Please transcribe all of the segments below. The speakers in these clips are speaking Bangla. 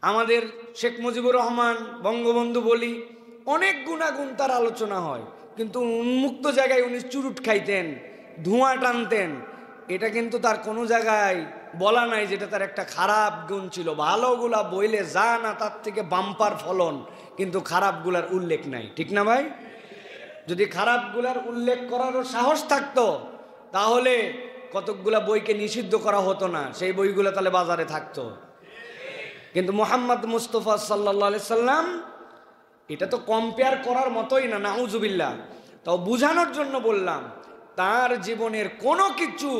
আমাদের শেখ মুজিবুর রহমান বঙ্গবন্ধু বলি, অনেক গুণাগুণ তার আলোচনা হয়, কিন্তু উন্মুক্ত জায়গায় উনি চুরুট খাইতেন, ধোঁয়া টানতেন, এটা কিন্তু তার কোনো জায়গায় বলা নাই যেটা তার একটা খারাপ গুণ ছিল। ভালোগুলা বইলে যা না তার থেকে বাম্পার ফলন, কিন্তু খারাপগুলার উল্লেখ নাই। ঠিক না ভাই? যদি খারাপগুলার উল্লেখ করারও সাহস থাকতো তাহলে কতকগুলা বইকে নিষিদ্ধ করা হতো না, সেই বইগুলো তাহলে বাজারে থাকতো। কিন্তু মুহাম্মদ মুস্তাফা সাল্লাল্লাহু আলাইহি সাল্লাম, এটা তো কম্পেয়ার করার মতোই না, নাউজুবিল্লাহ, তাও বুঝানোর জন্য বললাম, তার জীবনের কোনো কিছু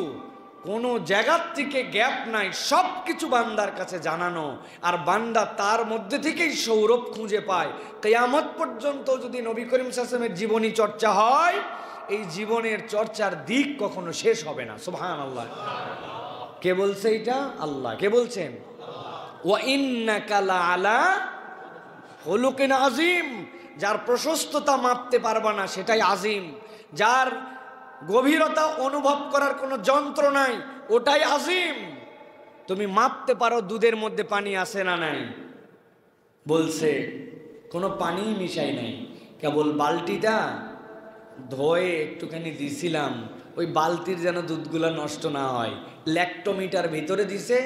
কোনো জায়গার থেকে গ্যাপ নাই, সব কিছু বান্দার কাছে জানানো, আর বান্দা তার মধ্যে থেকেই সৌরভ খুঁজে পায়। কিয়ামত পর্যন্ত যদি নবী করিম সাল্লাল্লাহু আলাইহি ওয়াসাল্লামের জীবনী চর্চা হয়, এই জীবনের চর্চার দিক কখনো শেষ হবে না। সুবহানাল্লাহ। কে বলছে এটা? আল্লাহ। কে বলছেন? ওয়া ইন্নাকা লাআলা খুলুকিন আযীম। যার প্রশস্ততা মাপতে পারবা না সেটাই আযীম, যার গভীরতা অনুভব করার কোনো যন্ত্র নাই ওটাই আযীম। তুমি মাপতে পারো দুধের মধ্যে পানি আছে না নাই? বলছে কোনো পানি মিশাই নাই, কেবল বালতিটা ধোয়ে একটুখানি দিছিলাম, ওই বালতির যেন দুধগুলা নষ্ট না হয়। ল্যাক্টোমিটার ভিতরে দিছে,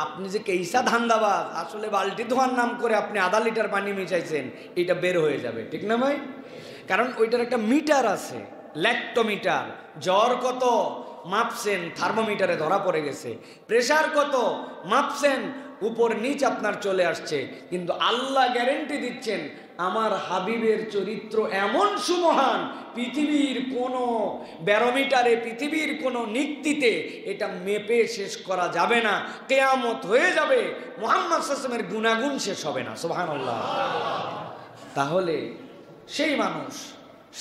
আপনি যে কেইসা ধান্দাবাজ, আসলে বালতি ধোয়ার নাম করে আপনি আধা লিটার পানি মিশাইছেন, এটা বের হয়ে যাবে। ঠিক না ভাই? কারণ ওইটার একটা মিটার আছে, ল্যাক্টোমিটার। জ্বর কত মাপছেন, থার্মোমিটারে ধরা পড়ে গেছে। প্রেসার কত মাপছেন, উপর নিচ আপনার চলে আসছে। কিন্তু আল্লাহ গ্যারেন্টি দিচ্ছেন, আমার হাবিবের চরিত্র এমন সুমহান, পৃথিবীর কোনো ব্যারোমিটারে, পৃথিবীর কোনো নিক্তিতে এটা মেপে শেষ করা যাবে না। কিয়ামত হয়ে যাবে, মুহাম্মদ সাল্লাল্লাহু আলাইহি ওয়াসাল্লামের গুনাগুণ শেষ হবে না। সুবহানাল্লাহ। তাহলে সেই মানুষ,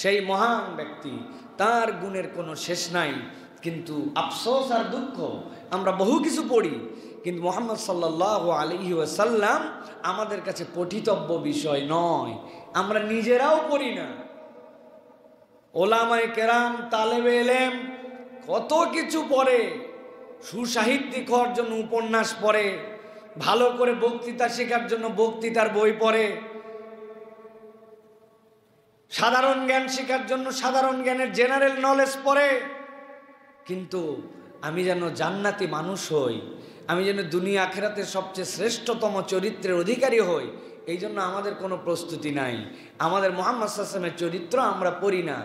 সেই মহান ব্যক্তি, তার গুণের কোনো শেষ নাই। কিন্তু আফসোস আর দুঃখ, আমরা বহু কিছু পড়ি, কিন্তু মুহাম্মদ সাল্লাল্লাহু আলাইহি ওয়াসাল্লাম আমাদের কাছে পঠিতব্য বিষয় নয়, আমরা নিজেরাও পড়ি না। ওলামায়ে কেরাম, তালেবে ইলম কত কিছু পড়ে, সুসাহিত্যিক হওয়ার জন্য উপন্যাস পড়ে, ভালো করে বক্তৃতা শেখার জন্য বক্তৃতার বই পড়ে, সাধারণ জ্ঞান শেখার জন্য সাধারণ জ্ঞানের জেনারেল নলেজ পড়ে, কিন্তু আমি যেন জান্নাতি মানুষ হই, আমি যেন দুনিয়া আখিরাতের সবচেয়ে শ্রেষ্ঠতম চরিত্রের অধিকারী হই, এই জন্য আমাদের কোনো প্রস্তুতি নাই। আমাদের মুহাম্মদ সাল্লাল্লাহু আলাইহি ওয়াসাল্লামের চরিত্র আমরা পড়ি না।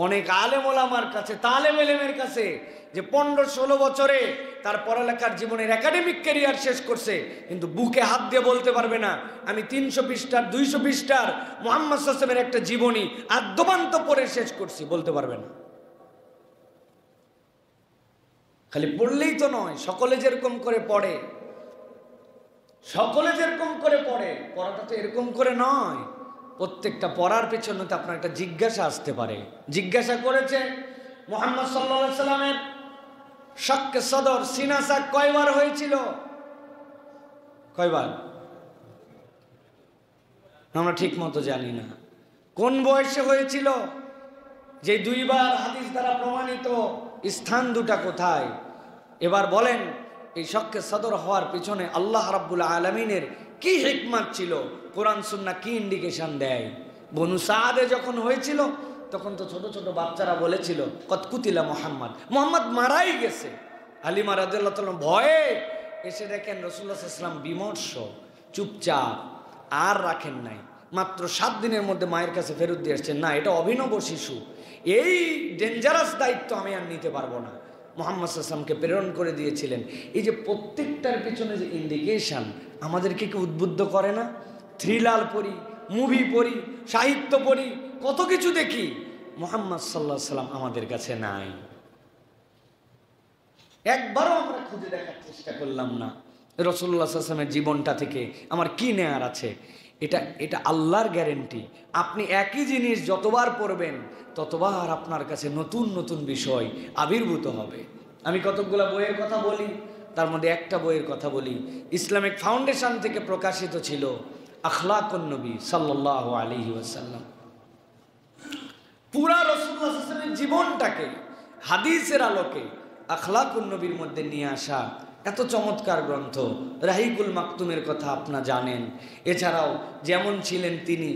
অনেক আলেম ওলামার কাছে, তালেব ইলমের কাছে, যে 15-16 বছরে তার পড়ালেখার জীবনের একাডেমিক ক্যারিয়ার শেষ করছে, কিন্তু বুকে হাত দিয়ে বলতে পারবে না আমি 300 পৃষ্ঠার 200 পৃষ্ঠার মুহাম্মদ সাল্লাল্লাহু আলাইহি ওয়াসাল্লামের একটা জীবনী আদ্যবান্ত পড়ে শেষ করছি, বলতে পারবে না। খালি পড়লেই তো নয়, সকলে যেরকম করে পড়ে, সকলে যেরকম করে পড়ে, পড়াটা তো এরকম করে নয়। প্রত্যেকটা পড়ার পেছনে তো আপনার একটা জিজ্ঞাসা আসতে পারে। জিজ্ঞাসা করেছে মুহাম্মদ সাল্লাল্লাহু আলাইহি সাল্লামের শাক্কে সদর, সিনা শাক কয়বার হয়েছিল? কয়বার? আমরা ঠিক মতো জানি না। কোন বয়সে হয়েছিল? যে 2 বার হাদিস দ্বারা প্রমাণিত স্থান দুটা কোথায়? এবার বলেন, এই শাক্কে সদর হওয়ার পিছনে আল্লাহ রাব্বুল আলামিনের কি হিকমত ছিল? কোরআন সুন্নাহ কি ইন্ডিকেশন দেয়? বনু সাদে যখন হয়েছিল তখন তো ছোট ছোট বাচ্চারা বলেছিল কত কুতিলা মুহাম্মদ, মুহাম্মদ মারাই গেছে। হালিমা রাদিয়াল্লাহু তাআলা ভয়ে এসে দেখেন রাসূলুল্লাহ সাল্লাল্লাহু আলাইহি ওয়াসাল্লাম বিমর্ষ, চুপচাপ, আর রাখেন নাই। মাত্র 7 দিনের মধ্যে মায়ের কাছে ফেরত দিয়ে আসছেন, না এটা অভিনব শিশু, এই ডেঞ্জারাস দায়িত্ব আমি আর নিতে পারবো না। মুহাম্মদ সাল্লাল্লাহু আলাইহি ওয়াসাল্লামকে প্রেরণ করে দিয়েছিলেন। এই যে প্রত্যেকটার পিছনে যে ইন্ডিকেশন আমাদেরকে কি উদ্বুদ্ধ করে না? থ্রিলার পড়ি, মুভি পড়ি, সাহিত্য পড়ি, কত কিছু দেখি, মুহাম্মদ সাল্লাল্লাহু আলাইহি ওয়াসাল্লাম আমাদের কাছে নাই। একবারও আমরা খুঁজে দেখার চেষ্টা করলাম না রাসূলুল্লাহ সাল্লাল্লাহু আলাইহি ওয়াসাল্লামের জীবনটা থেকে আমার কি নেয়ার আছে। এটা আল্লাহর গ্যারেন্টি। আপনি একই জিনিস যতবার পড়বেন ততবার আপনার কাছে নতুন নতুন বিষয় আবির্ভূত হবে। আমি কতকগুলো বইয়ের কথা বলি, তার মধ্যে একটা বইয়ের কথা বলি, ইসলামিক ফাউন্ডেশন থেকে প্রকাশিত ছিল, আখলাকুন নবী সাল্লাল্লাহু আলাইহি ওয়াসাল্লাম। পুরা রাসূলুল্লাহ সাল্লাল্লাহু আলাইহি ওয়াসাল্লামের জীবনটাকে হাদিসের আলোকে আখলাকুন নবীর মধ্যে নিয়ে আসা এত চমৎকার গ্রন্থ। রাহিকুল মাকতুমের কথা আপনারা জানেন। এছাড়াও যেমন ছিলেন তিনি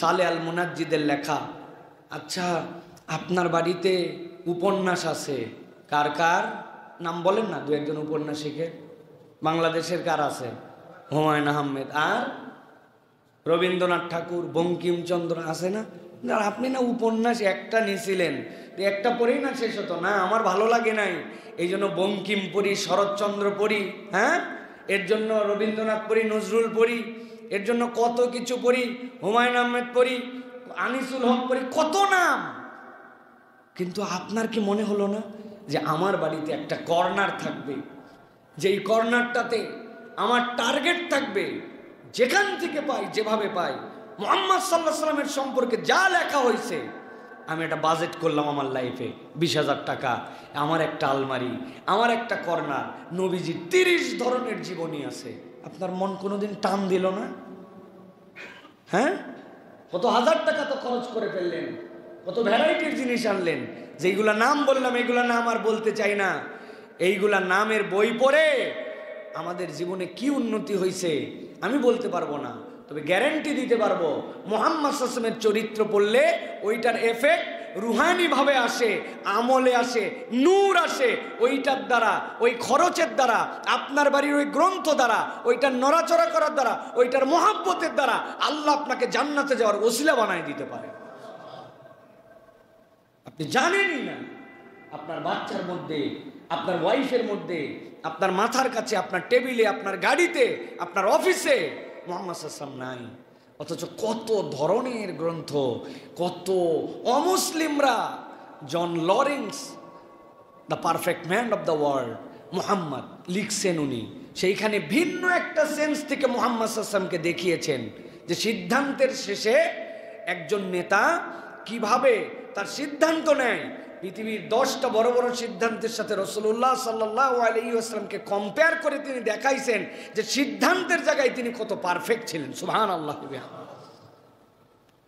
সালে আল মুনাজ্জিদের লেখা। আচ্ছা, আপনার বাড়িতে উপন্যাস আছে, কার কার নাম বলেন না, দু একজন উপন্যাসিকের। বাংলাদেশের কার আছে? হুমায়ুন আহমেদ আর রবীন্দ্রনাথ ঠাকুর, বঙ্কিমচন্দ্র আছে না? আপনি না উপন্যাস একটা নিয়েছিলেন, একটা পড়েই না শেষ হতো না, আমার ভালো লাগে নাই, এই জন্য বঙ্কিম পড়ি, শরৎচন্দ্র পড়ি, হ্যাঁ, এর জন্য রবীন্দ্রনাথ পড়ি, নজরুল পড়ি, এর জন্য কত কিছু পড়ি, হুমায়ুন আহমেদ পড়ি, আনিসুল হক পড়ি, কত নাম। কিন্তু আপনার কি মনে হলো না যে আমার বাড়িতে একটা কর্নার থাকবে, যেই কর্নারটাতে আমার টার্গেট থাকবে, যেখান থেকে পাই, যেভাবে পাই, মুহাম্মদ সাল্লাল্লাহু আলাইহি ওয়াসাল্লামের সম্পর্কে যা লেখা হয়েছে, আমি একটা বাজেট করলাম আমার লাইফে 20,000 টাকা, আমার একটা আলমারি, আমার একটা কর্নার, নবীজি 30 ধরনের জীবনী আছে। আপনার মন কোনোদিন টান দিল না? হ্যাঁ, কত হাজার টাকা তো খরচ করে ফেললেন, কত ভ্যারাইটির জিনিস আনলেন, যেইগুলা নাম বললাম এইগুলা নাম আর বলতে চাই না। এইগুলা নামের বই পড়ে আমাদের জীবনে কি উন্নতি হয়েছে আমি বলতে পারবো না, তবে গ্যারান্টি দিতে পারবো মুহাম্মদ সাল্লাল্লাহু আলাইহি ওয়াসাল্লামের চরিত্র পড়লে ওইটার এফেক্ট রুহানি ভাবে আসে, আমলে আসে, নূর আসে, ওইটার দ্বারা, ওই খরচের দ্বারা, আপনার বাড়ির ওই গ্রন্থ দ্বারা, ওইটার নড়াচড়া করার দ্বারা, ওইটার মহাব্বতের দ্বারা আল্লাহ আপনাকে জান্নাতে যাওয়ার ওসিলা বানায় দিতে পারে। আপনি জানেনই না, আপনার বাচ্চার মধ্যে, আপনার ওয়াইফের মধ্যে, আপনার মাথার কাছে, আপনার টেবিলে, আপনার গাড়িতে, আপনার অফিসে মুহাম্মদ সাল্লাল্লাহু আলাইহি ওয়াসাল্লাম নাই। অথচ কত ধরনের গ্রন্থ, কত অমুসলিমরা, John Lawrence, the perfect man of the world, Muhammad লিখছেন উনি, সেইখানে ভিন্ন একটা সেন্স থেকে মুহাম্মদ সাল্লাল্লাহু আলাইহি ওয়াসাল্লামকে দেখিয়েছেন যে সিদ্ধান্তের শেষে একজন নেতা কিভাবে তার সিদ্ধান্ত নেয়। পৃথিবীর 10টা বড় বড় সিদ্ধান্তের সাথে রাসূলুল্লাহ সাল্লাল্লাহু আলাইহি ওয়াসাল্লামকে কম্পেয়ার করে তিনি দেখাইছেন যে সিদ্ধান্তের জায়গায় তিনি কত পারফেক্ট ছিলেন। সুবহানাল্লাহ।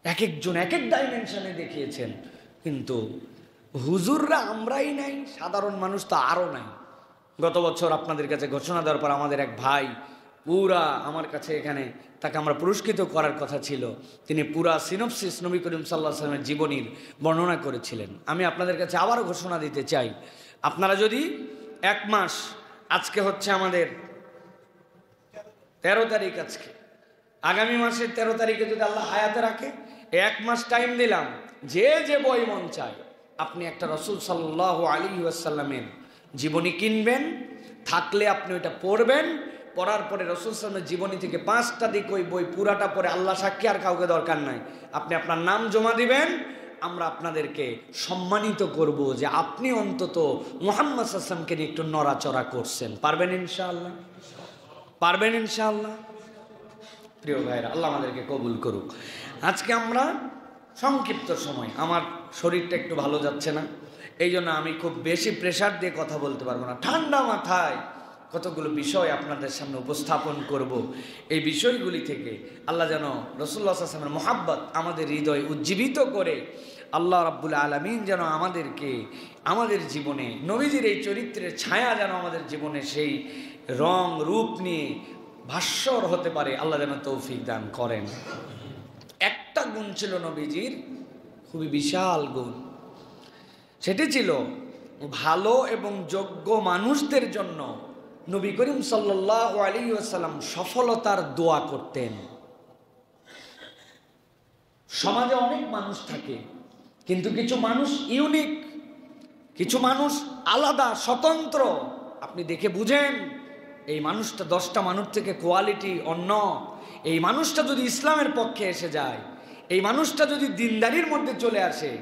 এক একজন এক এক ডাইমেনশনে দেখিয়েছেন। কিন্তু হুজুররা আমরাই নাই, সাধারণ মানুষ তো আরও নাই। গত বছর আপনাদের কাছে ঘোষণা দেওয়ার পর আমাদের এক ভাই পুরা আমার কাছে এখানে, তাকে আমরা পুরস্কৃত করার কথা ছিল, তিনি পুরা সিনপসিস নবী করিম সাল্লাল্লাহু আলাইহি ওয়াসাল্লামের জীবনীর বর্ণনা করেছিলেন। আমি আপনাদের কাছে আবারও ঘোষণা দিতে চাই, আপনারা যদি 1 মাস, আজকে হচ্ছে আমাদের 13 তারিখ, আজকে আগামী মাসের 13 তারিখে যদি আল্লাহ হায়াতে রাখে, 1 মাস টাইম দিলাম, যে যে বই মন চায় আপনি একটা রাসূল সাল্লাল্লাহু আলাইহি ওয়াসাল্লামের জীবনী কিনবেন, থাকলে আপনি ওইটা পড়বেন, পড়ার পরে রাসূল সাল্লাল্লাহু আলাইহি ওয়াসাল্লামের জীবনী থেকে 5টা দিক ওই বই পুরাটা পড়ে, আল্লাহ সাক্ষী আর কাউকে দরকার নাই, আপনি আপনার নাম জমা দিবেন, আমরা আপনাদেরকে সম্মানিত করব যে আপনি অন্তত মুহাম্মদ সাল্লাল্লাহু আলাইহি ওয়াসাল্লামকে নিয়ে একটু নড়াচড়া করছেন। পারবেন ইনশাআল্লাহ? পারবেন ইনশাআল্লাহ? প্রিয় ভাইরা, আল্লাহ আমাদেরকে কবুল করুক। আজকে আমরা সংক্ষিপ্ত সময়, আমার শরীরটা একটু ভালো যাচ্ছে না, এই জন্য আমি খুব বেশি প্রেশার দিয়ে কথা বলতে পারবো না, ঠান্ডা মাথায় কতগুলো বিষয় আপনাদের সামনে উপস্থাপন করব। এই বিষয়গুলি থেকে আল্লাহ যেন রাসূলুল্লাহ সাল্লাল্লাহু আলাইহি ওয়াসাল্লামের মহব্বত আমাদের হৃদয় উজ্জীবিত করে, আল্লাহ রাব্বুল আলামিন যেন আমাদেরকে আমাদের জীবনে নবীজির এই চরিত্রের ছায়া যেন আমাদের জীবনে সেই রং রূপ নিয়ে ভাস্বর হতে পারে, আল্লাহ যেন তৌফিক দান করেন। একটা গুণ ছিল নবীজির, খুবই বিশাল গুণ, সেটি ছিল ভালো এবং যোগ্য মানুষদের জন্য নবী করিম সাল্লাল্লাহু আলাইহি ওয়াসাল্লাম সফলতার দোয়া করতেন। সমাজে অনেক মানুষ থাকে, কিন্তু কিছু মানুষ ইউনিক, কিছু মানুষ আলাদা, স্বতন্ত্র। আপনি দেখে বুঝেন এই মানুষটা 10টা মানুষ থেকে কোয়ালিটি অন্য। এই মানুষটা যদি ইসলামের পক্ষে এসে যায়, এই মানুষটা যদি দিনদারির মধ্যে চলে আসে,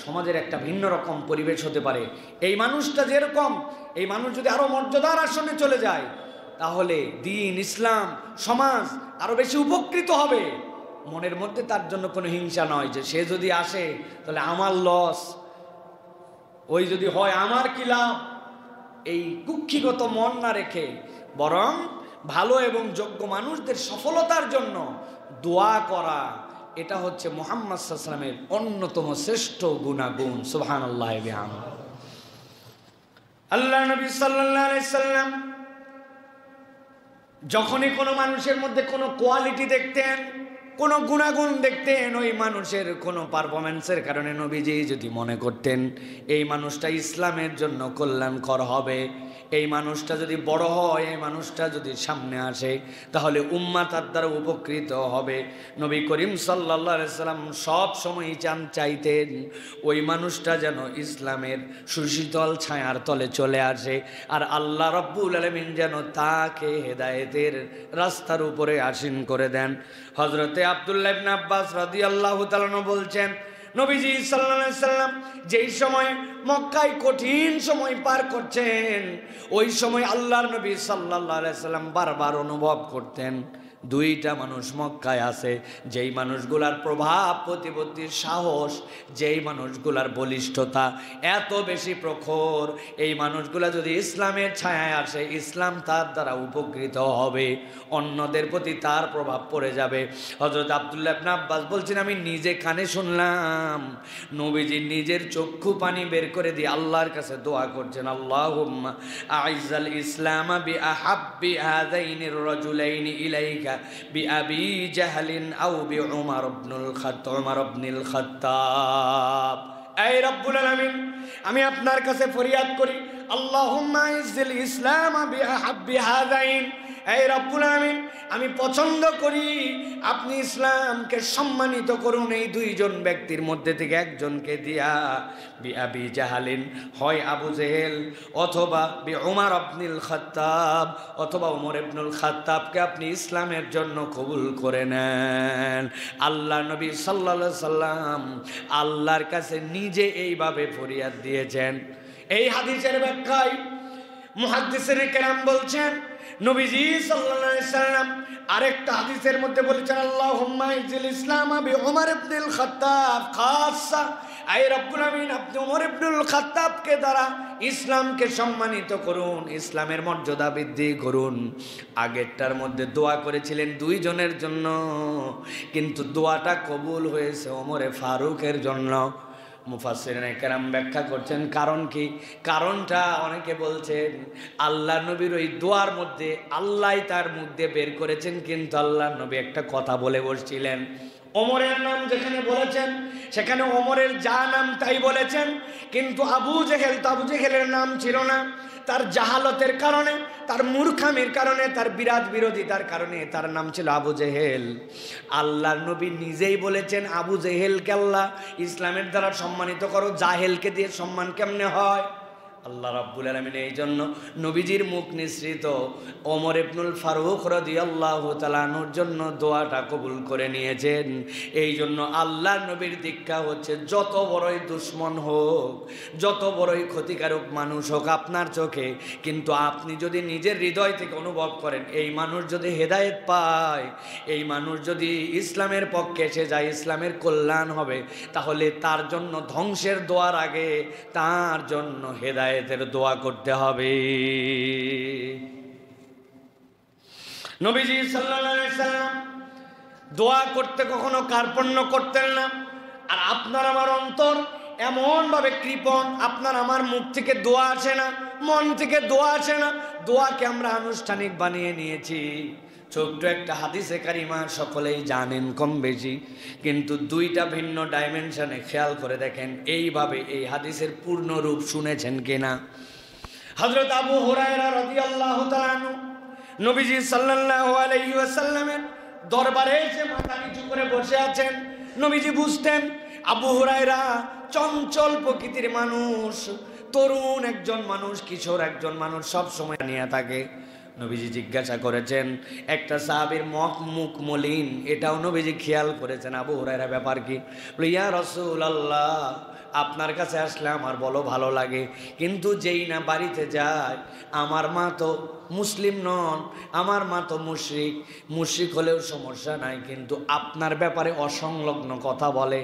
সমাজের একটা ভিন্ন রকম পরিবেশ হতে পারে। এই মানুষটা যেরকম, এই মানুষ যদি আরো মর্যাদার আসনে চলে যায়, তাহলে দিন, ইসলাম, সমাজ আরো বেশি উপকৃত হবে। মনের মধ্যে তার জন্য কোনো হিংসা নয় যে সে যদি আসে তাহলে আমার লস, ওই যদি হয় আমার কি লাভ, এই কুক্ষিগত মন না রেখে বরং ভালো এবং যোগ্য মানুষদের সফলতার জন্য দোয়া করা, এটা হচ্ছে মুহাম্মদ সাল্লাল্লাহু আলাইহি ওয়াসাল্লামের অন্যতম শ্রেষ্ঠ গুণাগুণ। সুবহানাল্লাহ। আল্লাহ নবী সাল্লাল্লাহু আলাইহি সাল্লাম যখনই কোনো মানুষের মধ্যে কোনো কোয়ালিটি দেখতেন, কোনো গুণাগুণ দেখতেন, ওই মানুষের কোনো পারফরমেন্সের কারণে নবীজি যদি মনে করতেন এই মানুষটা ইসলামের জন্য কল্যাণকর হবে, এই মানুষটা যদি বড় হয়, এই মানুষটা যদি সামনে আসে, তাহলে উম্মাহ তার দ্বারা উপকৃত হবে, নবী করিম সাল্লাল্লাহু আলাইহি সাল্লাম সব সময় চাইতেন ওই মানুষটা যেন ইসলামের সুশীতল ছায়ার তলে চলে আসে, আর আল্লাহ রাব্বুল আলামিন যেন তাকে হেদায়েতের রাস্তার উপরে আসীন করে দেন। হযরতে আব্দুল্লাহ ইবনে আব্বাস রাদিয়াল্লাহু তাআলা বলছেন, নবীজি সাল্লাল্লাহু আলাইহি সাল্লাম যেই সময় মক্কায় কঠিন সময় পার করছেন, ওই সময় আল্লাহর নবী সাল্লাল্লাহু আলাইহি সাল্লাম বারবার অনুভব করতেন দুইটা মানুষ মক্কায় আছে, যেই মানুষগুলার প্রভাব প্রতিপত্তির সাহস, যেই মানুষগুলার বলিষ্ঠতা এত বেশি প্রখর, এই মানুষগুলা যদি ইসলামের ছায়ায় আসে, ইসলাম তার দ্বারা উপকৃত হবে, অন্যদের প্রতি তার প্রভাব পড়ে যাবে। হযরত আব্দুল্লাহ ইবনে আব্বাস বলছেন, আমি নিজে কানে শুনলাম নবীজি নিজের চক্ষু পানি বের করে দিয়ে আল্লাহর কাছে দোয়া করছেন, আল্লাহুম্মা আইজ্জাল ইসলাম বিআহাব্বি হাযাইনির রাজুলাইনি ইলাইকা বিআবি জাহলিন আও বিউমর ইবনুল খাত্তাব। এই রব্বুল আলামিন, আমি আপনার কাছে ফরিয়াদ করি, আল্লাহুম্মা আইজ্জিল ইসলাম বিআহাব্বি হাযাইন, এই রব্বুল আলামিন, আমি পছন্দ করি আপনি ইসলামকে সম্মানিত করুন এই দুইজন ব্যক্তির মধ্যে থেকে একজনকে দিয়া, বিআবি জাহালিন, হয় আবু জেহেল, অথবা বিউমর ইবনুল খাত্তাব, অথবা ওমর ইবনুল খাত্তাবকে আপনি ইসলামের জন্য কবুল করে নেন। আল্লাহ নবী সাল্লাল্লাহু আলাইহি সাল্লাম আল্লাহর কাছে নিজে এইভাবে ফরিয়াদ দিয়েছেন। এই হাদিসের ব্যাখ্যায় মুহাদ্দিসিনে কেরাম বলছেন, নবীজি সাল্লাল্লাহু আলাইহি সাল্লাম আরেকটা হাদিসের মধ্যে বলেছেন, আল্লাহুম্মা ইজ্জিল ইসলাম বিউমর ইবনুল খাত্তাব খাসসা, আই রব্বুল আমিন, আপনি ওমর ইবনুল খাত্তাবকে দ্বারা ইসলামকে সম্মানিত করুন, ইসলামের মর্যাদা বৃদ্ধি করুন। আগেরটার মধ্যে দোয়া করেছিলেন দুইজনের জন্য, কিন্তু দোয়াটা কবুল হয়েছে ওমরে ফারুকের জন্য। মুফাসসিরিনে কেরাম ব্যাখ্যা করছেন কারণ কি, কারণটা অনেকে বলছেন আল্লাহ নবীর ওই দোয়ার মধ্যে আল্লাহই তার মধ্যে বের করেছেন, কিন্তু আল্লাহ নবী একটা কথা বলে বসছিলেন। ওমরের নাম যেখানে বলেছেন সেখানে ওমরের যা নাম তাই বলেছেন, কিন্তু আবু জেহেল তো আবু জেহেলের নাম ছিল না, তার জাহালতের কারণে, তার মূর্খামির কারণে, তার বিরাট বিরোধিতার কারণে তার নাম ছিল আবু জেহেল। আল্লাহর নবী নিজেই বলেছেন আবু জেহেলকে আল্লাহ ইসলামের দ্বারা সম্মানিত করো, জাহেলকে দিয়ে সম্মান কেমনে হয়? আল্লাহ রাব্বুল আলামিন এই জন্য নবীজির মুখ নিঃসৃত ওমর ইবনুল ফারুক রাদিয়াল্লাহু তাআলা আনহুর জন্য দোয়াটা কবুল করে নিয়েছেন। এই জন্য আল্লাহর নবীর দীক্ষা হচ্ছে, যত বড়ই দুশ্মন হোক, যত বড়ই ক্ষতিকারক মানুষ হোক আপনার চোখে, কিন্তু আপনি যদি নিজের হৃদয় থেকে অনুভব করেন এই মানুষ যদি হেদায়েত পায়, এই মানুষ যদি ইসলামের পক্ষে এসে যায়, ইসলামের কল্যাণ হবে, তাহলে তার জন্য ধ্বংসের দোয়ার আগে তার জন্য হেদায়েতের দোয়া করতে হবে। নবীজি সাল্লাল্লাহু আলাইহি সাল্লাম দোয়া করতে কখনো কার্পণ্য করতেন না। আর আপনার আমার অন্তর এমন ভাবে কৃপণ, আপনার আমার মুখ থেকে দোয়া আসে না, মন থেকে দোয়া আসে না, দোয়াকে আমরা আনুষ্ঠানিক বানিয়ে নিয়েছি। ছোট্ট একটা হাদিসে কারিমা সকলেই জানেন কম বেশি, কিন্তু দুইটা ভিন্ন ডাইমেনশনে খেয়াল করে দেখেন এইভাবে এই হাদিসের পূর্ণ রূপ শুনেছেন কিনা। হযরত আবু হুরায়রা রাদিয়াল্লাহু তাআলা আনহু নবীজি সাল্লাল্লাহু আলাইহি ওয়াসাল্লামের দরবারে এসে মাথা নিচু করে বসে আছেন। নবীজি বুঝতেন আবু হুরায়রা চঞ্চল প্রকৃতির মানুষ, তরুণ একজন মানুষ, কিশোর একজন মানুষ, সব সময় নিয়ে থাকে। নবীজি জিজ্ঞাসা করেছেন, একটা সাহাবীর মুখ মলিন, এটাও নবীজি খেয়াল করেছেন, আবু হুরায়রা ব্যাপার কি? ইয়া রাসূলুল্লাহ, আপনার কাছে আসলে আমার বলো ভালো লাগে, কিন্তু যেই না বাড়িতে যায়, আমার মা তো মুসলিম নন, আমার মা তো মুশরিক, মুশরিক হলেও সমস্যা নাই, কিন্তু আপনার ব্যাপারে অসংলগ্ন কথা বলে,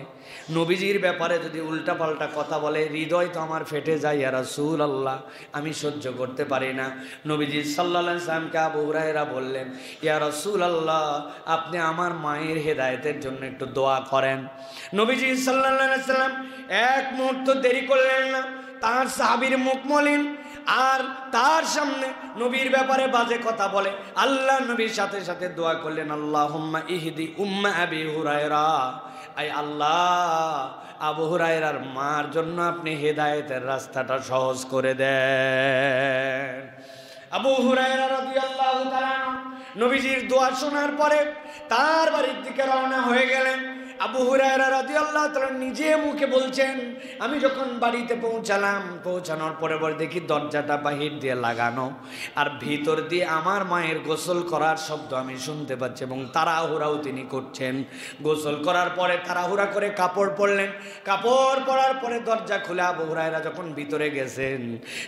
নবীজির ব্যাপারে যদি উল্টাপাল্টা কথা বলে, হৃদয় তো আমার ফেটে যায়, ইয়া রাসূলুল্লাহ, আমি সহ্য করতে পারি না। নবীজি সাল্লাল্লাহু আলাইহি ওয়াসাল্লামকে আবু হুরায়রা বললেন, ইয়া রাসূলুল্লাহ, আপনি আমার মায়ের হেদায়েতের জন্য একটু দোয়া করেন। নবীজি সাল্লাল্লাহু আলাইহি ওয়াসাল্লাম এক মুহূর্ত দেরি করলেন না, তার সাহাবীর মুখ মলিন, আর তার সামনে নবীর ব্যাপারে বাজে কথা বলে, আল্লাহ নবীর সাথে সাথে দোয়া করলেন, আল্লাহুম্মা ইহদি উম্মা আবি হুরায়রা, আয় আল্লাহ আবু হুরায়রার মার জন্য আপনি হেদায়েতের রাস্তাটা সহজ করে দেন। আবু হুরায়রা রাদিয়াল্লাহু তাআলা নবীজির দোয়া শোনার পরে তার বাড়ির দিকে রওনা হয়ে গেলেন। আবু হুরায়রা রাদিয়াল্লাহু তাআলা নিজে মুখে বলছেন, আমি যখন বাড়িতে পৌঁছানোর পরে দেখি দরজাটা বাহির দিয়ে লাগানো, আর ভিতর দিয়ে আমার মায়ের গোসল করার শব্দ আমি শুনতে পাচ্ছি, এবং তাড়াহুড়াও তিনি করছেন। গোসল করার পরে তাড়াহুড়া করে কাপড় পরলেন, কাপড় পরার পরে দরজা খুলে আবু হুরায়রা যখন ভিতরে গেছেন,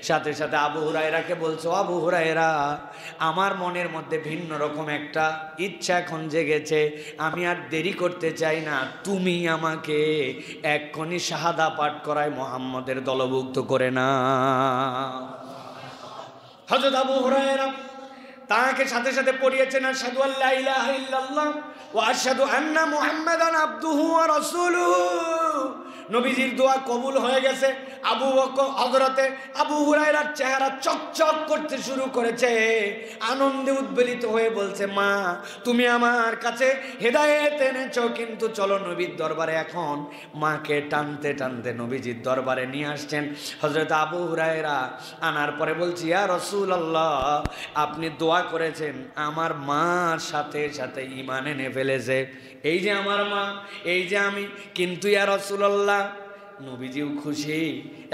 সাথে সাথে আবু হুরায়রাকে বলছো, আবু হুরায়রা, আমার মনের মধ্যে ভিন্ন রকম একটা ইচ্ছা এখন জেগেছে, আমি আর দেরি করতে চাই না, তুমি আমাকে এক্ষুনি শাহাদা পাঠ করায় মুহাম্মদের দলভুক্ত করে না। হযরত আবু হুরায়রা তাকে সাথে সাথে পড়িয়েছেন, আশহাদু আল্লা ইলাহা ইল্লাল্লাহ ওয়া আশহাদু আন্না মুহাম্মাদান আবদুহু ওয়া রাসূলুহু। নবীজির দোয়া কবুল হয়ে গেছে। হযরতে আবু হুরায়রার চেহারা চকচক করতে শুরু করেছে, আনন্দে উদ্বেলিত হয়ে বলছে, মা তুমি আমার কাছে হেদায়েত এনেছো, কিন্তু চলো নবীর দরবারে। এখন মাকে টানতে টানতে নবীজির দরবারে নিয়ে আসছেন হযরত আবু হুরায়রা। আনার পরে বলছি, ইয়া রাসূলুল্লাহ, আপনি দোয়া করেছেন, আমার মার সাথে সাথে ঈমান এনে ফেলেছে, এই যে আমার মা, এই যে আমি, কিন্তু ইয়া রাসূলুল্লাহ নবীজিও খুশি,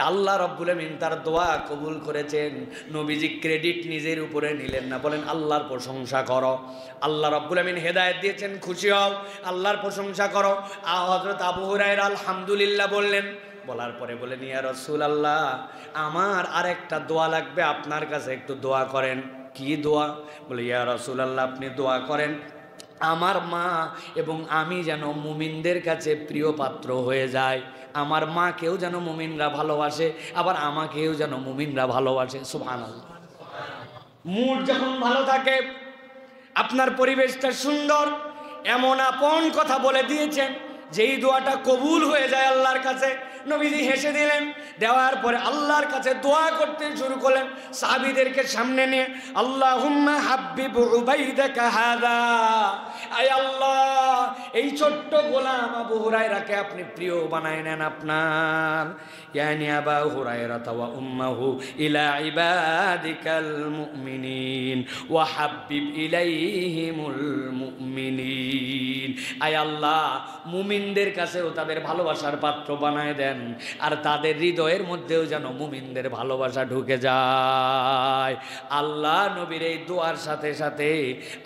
আল্লাহ রাব্বুল আমিন তার দোয়া কবুল করেছেন। নবীজি ক্রেডিট নিজের উপরে নিলেন না, বলেন আল্লাহর প্রশংসা করো, আল্লাহ রাব্বুল আমিন হেদায়েত দিয়েছেন, খুশি হও, আল্লাহর প্রশংসা করো। হযরত আবু হুরায়রা আলহামদুলিল্লাহ বললেন, বলার পরে বলেন, ইয়া রাসূলুল্লাহ, আমার আরেকটা দোয়া লাগবে, আপনার কাছে একটু দোয়া করেন। কি দোয়া? বলে, ইয়া রাসূলুল্লাহ আপনি দোয়া করেন আমার মা এবং আমি যেন মুমিনদের কাছে প্রিয় পাত্র হয়ে যায়, আমার মাকেও যেন মুমিনরা ভালোবাসে, আবার আমাকেও যেন মুমিনরা ভালোবাসে। সুবহানাল্লাহ। মুড যখন ভালো থাকে, আপনার পরিবেশটা সুন্দর, এমন আপন কথা বলে দিয়েছেন যেই দোয়াটা কবুল হয়ে যায় আল্লাহর কাছে। নবীজি হেসে দিলেন, দেওয়ার পরে আল্লাহর কাছে দোয়া করতে শুরু করলেন। সাহাবীদেরকে সামনে নিয়ে, আল্লাহুম্মা হাব্বিব উবাইদাকা হাযা, আয় আল্লাহ এই ছোট্ট গোলাম আবু হুরায়রাকে আপনি প্রিয় বানায় নেন আপনার, ইয়ানি আবু হুরায়রা ওয়া উম্মাহু ইলা ইবাদিকাল মুমিনিন ওয়া হাব্বিব ইলাইহিমুল মুমিনিন। আয় আল্লাহ মুমিনদের কাছেও তাদের ভালোবাসার পাত্র বানায় দেন, আর তাদের হৃদয়ের মধ্যেও যেন মুমিনদের ভালোবাসা ঢুকে যায়। আল্লাহ নবীর এই দোয়ার সাথে সাথে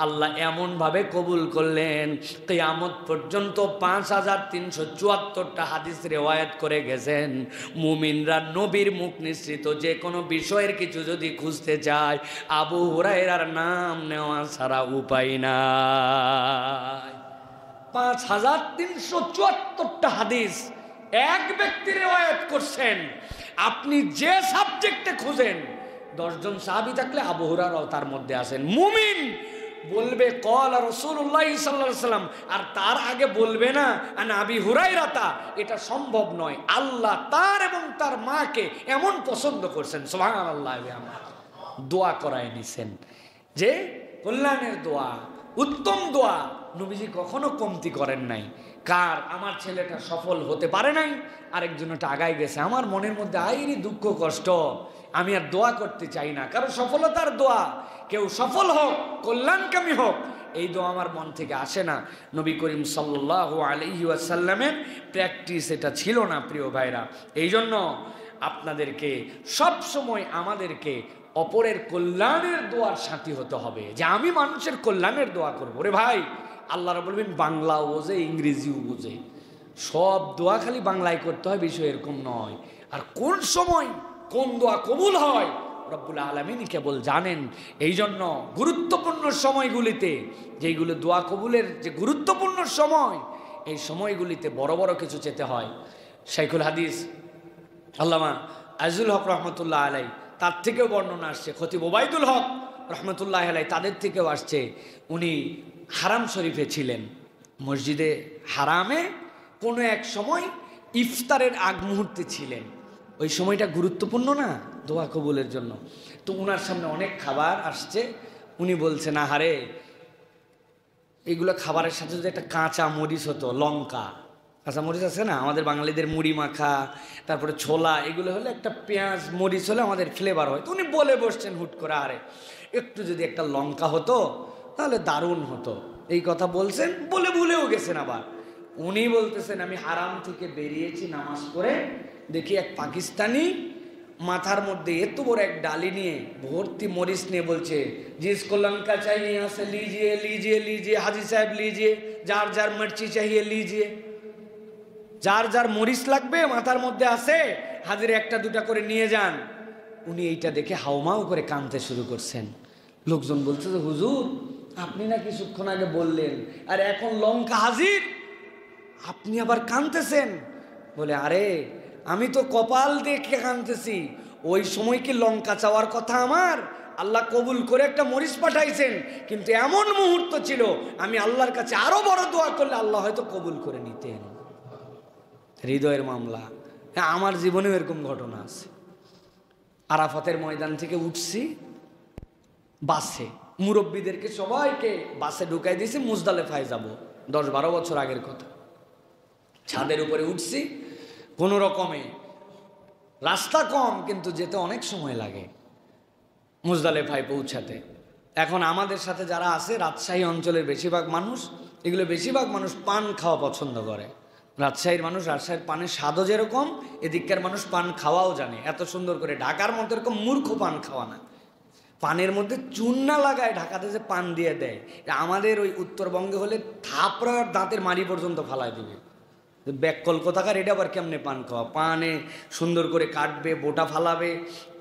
আল্লাহ এমনভাবে কবুল করলেন, কিয়ামত পর্যন্ত 5374টা হাদিস রিওয়ায়াত করে গেছেন। মুমিনরা নবীর মুখ নিঃসৃত যে কোনো বিষয়ের কিছু যদি খুঁজতে চায়, আবু হুরায়রার নাম নেওয়া ছাড়া উপায় নাই। 5374টা হাদিস এক ব্যক্তি রিওয়ায়াত করছেন। আপনি যে সাবজেক্টে খুঁজেন, 10 জন সাহাবী থাকলে আবু হুরায়রাও তার মধ্যে আছেন। মুমিন বলবে ক্বালা রাসূলুল্লাহ সাল্লাল্লাহু আলাইহি ওয়াসাল্লাম, আর তার আগে বলবে না আন আবি হুরায়রা, এটা সম্ভব নয়। আল্লাহ তার এবং তার মাকে এমন পছন্দ করছেন, সুবহানাল্লাহ। আমরা দোয়া করায় নিছেন যে কল্যাণের দোয়া, উত্তম দোয়া নবীজি কখনো কমতি করেন নাই। কার? আমার ছেলেটা সফল হতে পারে নাই, আরেকজনটা আগায় গেছে, আমার মনের মধ্যে আইরি দুঃখ কষ্ট, আমি আর দোয়া করতে চাই না। কারণ সফলতার দোয়া, কেউ সফল হোক, কল্যাণকামী হোক, এই দোয়া আমার মন থেকে আসে না। নবী করিম সাল্লাল্লাহু আলাইহি ওয়াসাল্লামের প্র্যাকটিস এটা ছিল না প্রিয় ভাইরা। এই জন্য আপনাদেরকে সব সময় আমাদেরকে অপরের কল্যাণের দোয়ার সাথী হতে হবে, যে আমি মানুষের কল্যাণের দোয়া করবো। রে ভাই, আল্লাহরা বলবেন বাংলাও বোঝে, ইংরেজিও বোঝে, সব দোয়া খালি বাংলায় করতে হয়, বিষয় এরকম নয়। আর কোন সময় কোন দোয়া কবুল হয় রব্বুল আলামিন কেবল জানেন। এই জন্য গুরুত্বপূর্ণ সময়গুলিতে, যেইগুলো দোয়া কবুলের যে গুরুত্বপূর্ণ সময়, এই সময়গুলিতে বড় বড় কিছু চেতে হয়। শাইখুল হাদিস আল্লামা আজিজুল হক রহমতুল্লাহ আলাই, তার থেকেও বর্ণনা আসছে। খতিব ওবায়দুল হক রহমতুল্লাহ আলাই, তাদের থেকেও আসছে। উনি হারাম শরীফে ছিলেন, মসজিদে হারামে কোনো এক সময় ইফতারের আগ মুহূর্তে ছিলেন। ওই সময়টা গুরুত্বপূর্ণ না? দোয়া কবুলের জন্য। তো উনার সামনে অনেক খাবার আসছে, উনি বলছেন আহারে এগুলো খাবারের সাথে যদি একটা কাঁচা মরিচ হতো, লঙ্কা, কাঁচা মরিচ আছে না আমাদের বাঙালিদের, মুড়ি মাখা, তারপরে ছোলা, এগুলো হলে একটা পেঁয়াজ মরিচ হলে আমাদের ফ্লেভার হয়। তো উনি বলে বসছেন হুট করে, আরে একটু যদি একটা লঙ্কা হতো তাহলে দারুণ হতো। এই কথা বলছেন, বলে ভুলেও গেছেন। আবার উনি বলতেছেন আমি হারাম থেকে বেরিয়েছি নামাজ পড়ে, দেখি এক পাকিস্তানি মাথার মধ্যে এত বড় এক ডালি নিয়ে ভর্তি মরিচ নিয়ে বলছে, जिसको लंका चाहिए यहाँ से लीजिए लीजिए लीजिए, हाजी साहब लीजिए, जार जार मिर्ची चाहिए लीजिए, যার যার মরিচ লাগবে মাথার মধ্যে আছে হাজিরে একটা দুটা করে নিয়ে যান। উনি এইটা দেখে হাউমাউ করে কাঁদতে শুরু করছেন। লোকজন বলছে যে হুজুর আপনি না কিছুক্ষণ আগে বললেন আর এখন লঙ্কা হাজির, আপনি আবার কাঁদতেছেন? বলে আরে আমি তো কপাল দেখে কাঁদতেছি, ওই সময় কি লঙ্কা চাওয়ার কথা আমার? আল্লাহ কবুল করে একটা মরিচ পাঠাইছেন, কিন্তু এমন মুহূর্ত ছিল আমি আল্লাহর কাছে আরো বড় দোয়া করলে আল্লাহ হয়তো কবুল করে নিতেন। হৃদয়ের মামলা। হ্যাঁ, আমার জীবনেও এরকম ঘটনা আছে। আরাফাতের ময়দান থেকে উঠছি বাসে, মুরব্বীদেরকে সবাইকে বাসে ঢুকাই দিয়েছি, মুজদালেফায় যাব, 10-12 বছর আগের কথা। ছাদের উপরে উঠছি কোনো রকমে, রাস্তা কম কিন্তু যেতে অনেক সময় লাগে মুজদালেফায় পৌঁছাতে। এখন আমাদের সাথে যারা আছে রাজশাহী অঞ্চলের বেশিরভাগ মানুষ, এগুলো বেশিরভাগ মানুষ পান খাওয়া পছন্দ করে। রাজশাহীর মানুষ, রাজশাহীর পানের স্বাদও যেরকম, এদিককার মানুষ পান খাওয়াও জানে এত সুন্দর করে। ঢাকার মতো এরকম মূর্খ পান খাওয়া না, পানের মধ্যে চুন না লাগায় ঢাকাতে যে পান দিয়ে দেয়, আমাদের ওই উত্তরবঙ্গে হলে থাপড়া দাঁতের মাড়ি পর্যন্ত ফালাই দিবে। ব্যাককল কোথাকার, এটা আবার কেমনে পান খাওয়া? পানে সুন্দর করে কাটবে, বোটা ফালাবে,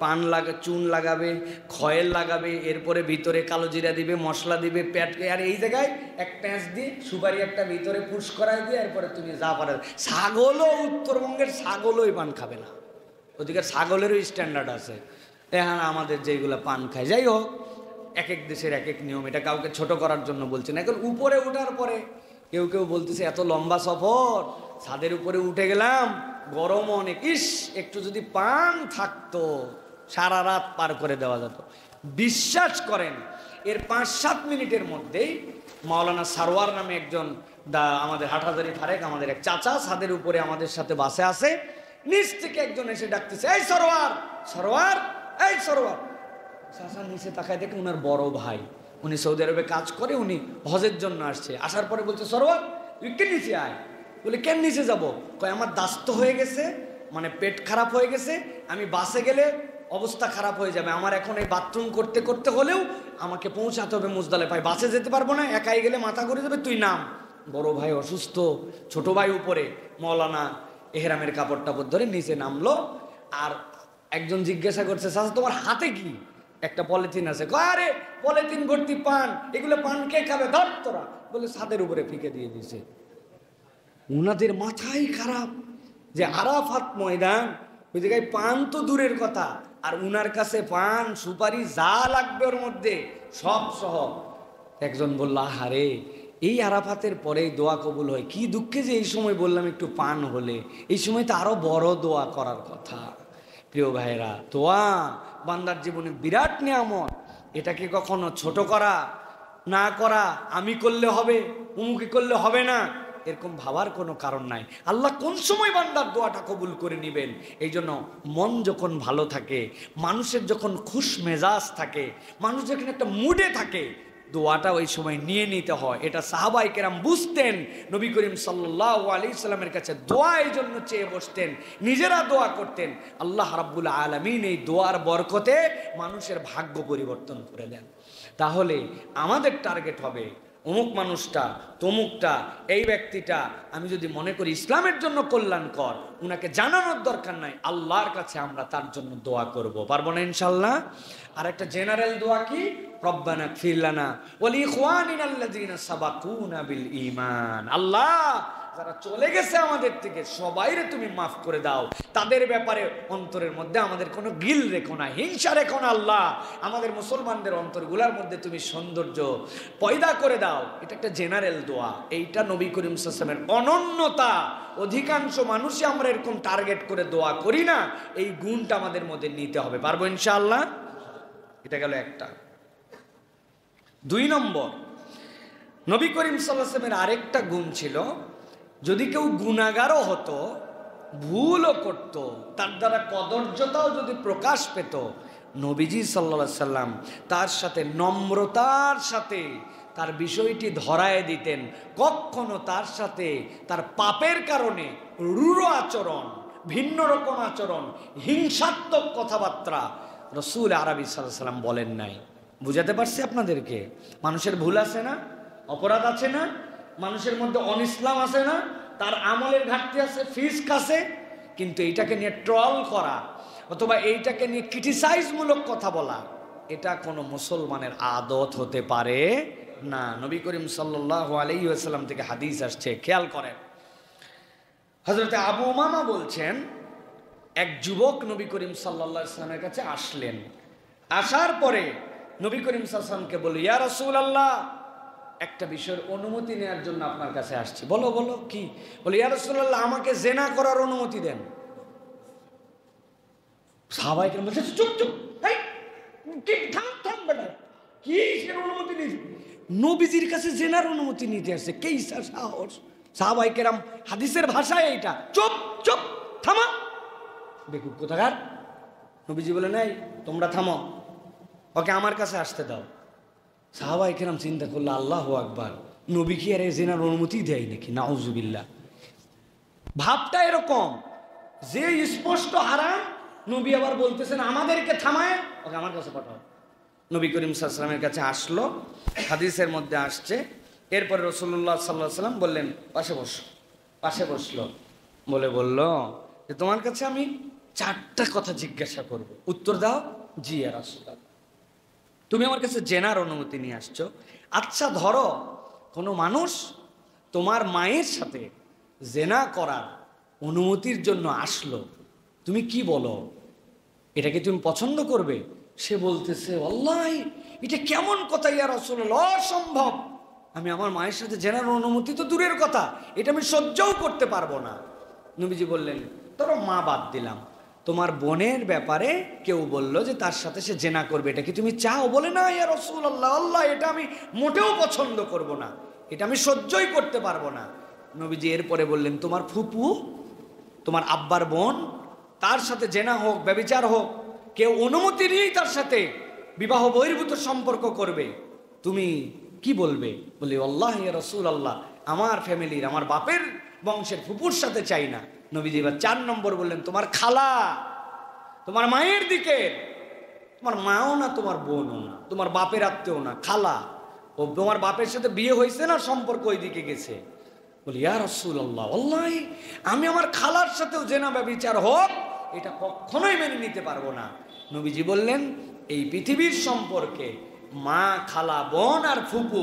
পান চুন লাগাবে, খয়েল লাগাবে, এরপরে ভিতরে কালো জিরা দিবে, মশলা দিবে, পেটকে, আর এই জায়গায় এক প্যাঁচ দিয়ে সুপারি একটা ভিতরে পুশ করাই দিয়ে এরপরে তুমি যা পারে। ছাগলও, উত্তরবঙ্গের ছাগলও এই পান খাবে না, ওদিকের ছাগলেরও স্ট্যান্ডার্ড আছে। হ্যাঁ, আমাদের যেগুলো পান খায়, যাই হোক এক এক দেশের এক এক নিয়ম, এটা কাউকে ছোট করার জন্য বলছি না। এখন উপরে ওঠার পরে কেউ কেউ বলতেছে এত লম্বা সফর, ছাদের উপরে উঠে গেলাম, গরম অনেক, ইস একটু যদি পান থাকতো সারা রাত পার করে দেওয়া যেত। বিশ্বাস করেন এর 5-7 মিনিটের মধ্যেই মাওলানা সারোয়ার নামে একজন আমাদের হাটহাজারি ফারেক, আমাদের এক চাচা, ছাদের উপরে আমাদের সাথে বাসে আসে, নিচ থেকে একজন এসে ডাকতেছে, এই সরোয়ার, সরোয়ার, এই সরোয়ার। চাচা নিচে তাকায় দেখে উনার বড় ভাই, উনি সৌদি আরবে কাজ করে, উনি হজের জন্য আসছে। আসার পরে বলছে, সরোয়ার তুই কে নিচে আয়। বলে কেন নিচে যাবো? কয় আমার দাস্ত হয়ে গেছে, মানে পেট খারাপ হয়ে গেছে, আমি বাসে গেলে অবস্থা খারাপ হয়ে যাবে, আমার এখন এই বাথরুম করতে করতে হলেও আমাকে পৌঁছাতে হবে মুজদালেফায়, বাসে যেতে পারবো না, একাই গেলে মাথা ঘুরে যাবে, তুই নাম। বড় ভাই অসুস্থ, ছোট ভাই উপরে, মৌলানা এহরামের কাপড় টাপড় ধরে নিচে নামলো। আর একজন জিজ্ঞাসা করছে, চাচা তোমার হাতে কি? একটা পলিথিন আছে। আরে পলিথিন ভর্তি পান, এগুলো পান কে খাবে, ধর তোরা। বলে ছাদের উপরে ফিকে দিয়ে দিছে। উনাদের মাথাই খারাপ যে আরাফাত ময়দান, ওই জায়গায় পান তো দূরের কথা, আর উনার কাছে পান সুপারি যা লাগবে ওর মধ্যে সব সহ। একজন বলল, আহারে এই আরাফাতের পরেই দোয়া কবুল হয়, কি দুঃখে যে এই সময় বললাম একটু পান হলে, এই সময় তো আরো বড় দোয়া করার কথা। প্রিয় ভাইরা, দোয়া বান্দার জীবনে বিরাট নিয়ামত, এটাকে কখনো ছোট করা না করা, আমি করলে হবে, উমুকি করলে হবে না, এরকম ভাবার কোনো কারণ নাই। আল্লাহ কোন সময় বান্দার দোয়াটা কবুল করে নেবেন। এই জন্য মন যখন ভালো থাকে, মানুষের যখন খুশ মেজাজ থাকে, মানুষ যখন একটা মুডে থাকে, দোয়াটা ওই সময় নিয়ে নিতে হয়। এটা সাহাবায়ে কেরাম বুঝতেন। নবী করিম সাল্লাল্লাহু আলাইহি সাল্লামের কাছে দোয়া এই জন্য চেয়ে বসতেন, নিজেরা দোয়া করতেন। আল্লাহ রাব্বুল আলামিন এই দোয়ার বরকতে মানুষের ভাগ্য পরিবর্তন করে দেন। তাহলে আমাদের টার্গেট হবে অমুক মানুষটা, তমুকটা, এই ব্যক্তিটা আমি যদি মনে করি ইসলামের জন্য কল্যাণকর, উনাকে জানানোর দরকার নাই, আল্লাহর কাছে আমরা তার জন্য দোয়া করব, পারবো না ইনশাল্লাহ। আর একটা জেনারেল দোয়া কি, রব্বানা গফির লানা ওয়া লিইখওয়ানিনা আল্লাযীনা সাবাকুনা বিল ঈমান। আল্লাহ যারা চলে গেছে আমাদের থেকে সবাইরে তুমি মাফ করে দাও। তাদের ব্যাপারে অন্তরের মধ্যে আমাদের কোনো গিল রেখো না, হিংসা রেখো না আল্লাহ। আমাদের মুসলমানদের অন্তরগুলোর মধ্যে তুমি সৌন্দর্য পয়দা করে দাও। এটা একটা জেনারেল দোয়া। এইটা নবী করিম সাল্লাল্লাহু আলাইহি ওয়াসাল্লামের অনন্যতা। অধিকাংশ মানুষই আমরা এরকম টার্গেট করে দোয়া করি না। এই গুণটা আমাদের মধ্যে নিতে হবে। পারবো ইনশাআল্লাহ? এটা গেল একটা। 2 নম্বর, নবী করিম সাল্লাল্লাহু আলাইহি ওয়াসাল্লামের আরেকটা গুণ ছিল, যদি কেউ গুনাহগারও হতো, ভুলও করত, তার দ্বারা কদর্যতাও যদি প্রকাশ পেত, নবীজি সাল্লাল্লাহু আলাইহি সাল্লাম তার সাথে নম্রতার সাথে তার বিষয়টি ধরায় দিতেন। কখনো তার সাথে তার পাপের কারণে রূঢ় আচরণ, ভিন্ন রকম আচরণ, হিংসাত্মক কথাবার্তা রাসূল আরবি সাল্লাল্লাহু আলাইহি সাল্লাম বলেন নাই। বুঝাতে পারছি আপনাদেরকে? মানুষের ভুল আছে না, অপরাধ আছে না, মানুষের মধ্যে অনিসলাম আছে না, তার আমলের ঘাটতি আছে, ফিস্ক আছে, কিন্তু এইটাকে নিয়ে ট্রল করা অথবা এইটাকে নিয়ে ক্রিটিসাইজমূলক কথা বলা, এটা কোনো মুসলমানের আদত হতে পারে না। নবী করিম সাল্লাল্লাহু আলাইহি ওয়াসাল্লাম থেকে হাদিস আসছে, খেয়াল করেন। হযরতে আবু উমামা বলছেন, এক যুবক নবী করিম সাল্লাল্লাহু আলাইহি ওয়াসাল্লামের কাছে আসলেন। আসার পরে নবী করিম সাল্লাল্লাহু আলাইহি ওয়াসাল্লামকে বলল, ইয়া রাসূলুল্লাহ, একটা বিষয়ের অনুমতি নেওয়ার জন্য আপনার কাছে আসছি। বলো বলো কি? বলে, ইয়া রাসূলুল্লাহ, আমাকে জিনা করার অনুমতি দেন। সাহাবায়ে কেরাম বলছে, চুপ চুপ, এই কি থাম বেটা, কি এর অনুমতি নিস? নবীজির কাছে জিনার অনুমতি নিতে আসছে, কে সাহস? সাহাবায়ে কেরাম হাদিসের ভাষায় এইটা, চুপ চুপ, থামা, বেকুব কোথাকার। নবীজি বলে, নাই তোমরা থামো, ওকে আমার কাছে আসতে দাও। সাহাবায়ে কেরাম চিন্তা করলো, আল্লাহু আকবার, নবী কি আর জিনার অনুমতি দেয় নাকি? নাউজুবিল্লাহ। ভাবটা এরকম যে স্পষ্ট হারাম, নবী আবার বলতেছেন আমাদেরকে থামায়, ওকে আমার কাছে পাঠাও। নবী করিম সাল্লাল্লাহু আলাইহি ওয়াসাল্লামের কাছে আসলো, হাদিসের মধ্যে আসছে। এরপরে রাসূলুল্লাহ সাল্লাল্লাহু আলাইহি ওয়াসাল্লাম বললেন, পাশে বসো। পাশে বসলো, বলল যে তোমার কাছে আমি 4টা কথা জিজ্ঞাসা করব, উত্তর দাও। জি ইয়া রাসূলুল্লাহ। তুমি আমার কাছে জেনার অনুমতি নিয়ে আসছো। আচ্ছা, ধরো কোনো মানুষ তোমার মায়ের সাথে জেনা করার অনুমতির জন্য আসলো, তুমি কি বলো? এটাকে তুমি পছন্দ করবে? সে বলতেছে, আল্লাহি, এটা কেমন কথা ইয়া রাসূলুল্লাহ, অসম্ভব। আমি আমার মায়ের সাথে জেনার অনুমতি তো দূরের কথা, এটা আমি সহ্যও করতে পারবো না। নবীজি বললেন, ধরো মা বাদ দিলাম, তোমার বোনের ব্যাপারে কেউ বলল যে তার সাথে সে জেনা করবে, এটা কি তুমি চাও? বলে, না ইয়া রাসূলুল্লাহ, আল্লাহ, এটা আমি মোটেও পছন্দ করব না, এটা আমি সহ্যই করতে পারবো না। নবীজি এরপরে বললেন, তোমার ফুপু, তোমার আব্বার বোন, তার সাথে জেনা হোক, ব্যভিচার হোক, কেউ অনুমতি নিয়েই তার সাথে বিবাহ বহির্ভূত সম্পর্ক করবে, তুমি কি বলবে? বলি, আল্লাহ ইয়া রাসূলুল্লাহ, আমার ফ্যামিলির, আমার বাপের বংশের ফুপুর সাথে চাই না। নবীজি এবার 4 নম্বর বললেন, তোমার খালা, তোমার মায়ের দিকে, তোমার মাও না, তোমার বোনও না, তোমার বাপের আত্মীয় না, খালা, ও তোমার বাপের সাথে বিয়ে হয়েছে না, সম্পর্ক ওই দিকে গেছে। বলি, ইয়া রাসূলুল্লাহ, আল্লাহি, আমি আমার খালার সাথেও জেনা ব্যভিচার হোক, এটা কখনোই মেনে নিতে পারবো না। নবীজি বললেন, এই পৃথিবীর সম্পর্কে মা, খালা, বোন আর ফুপু,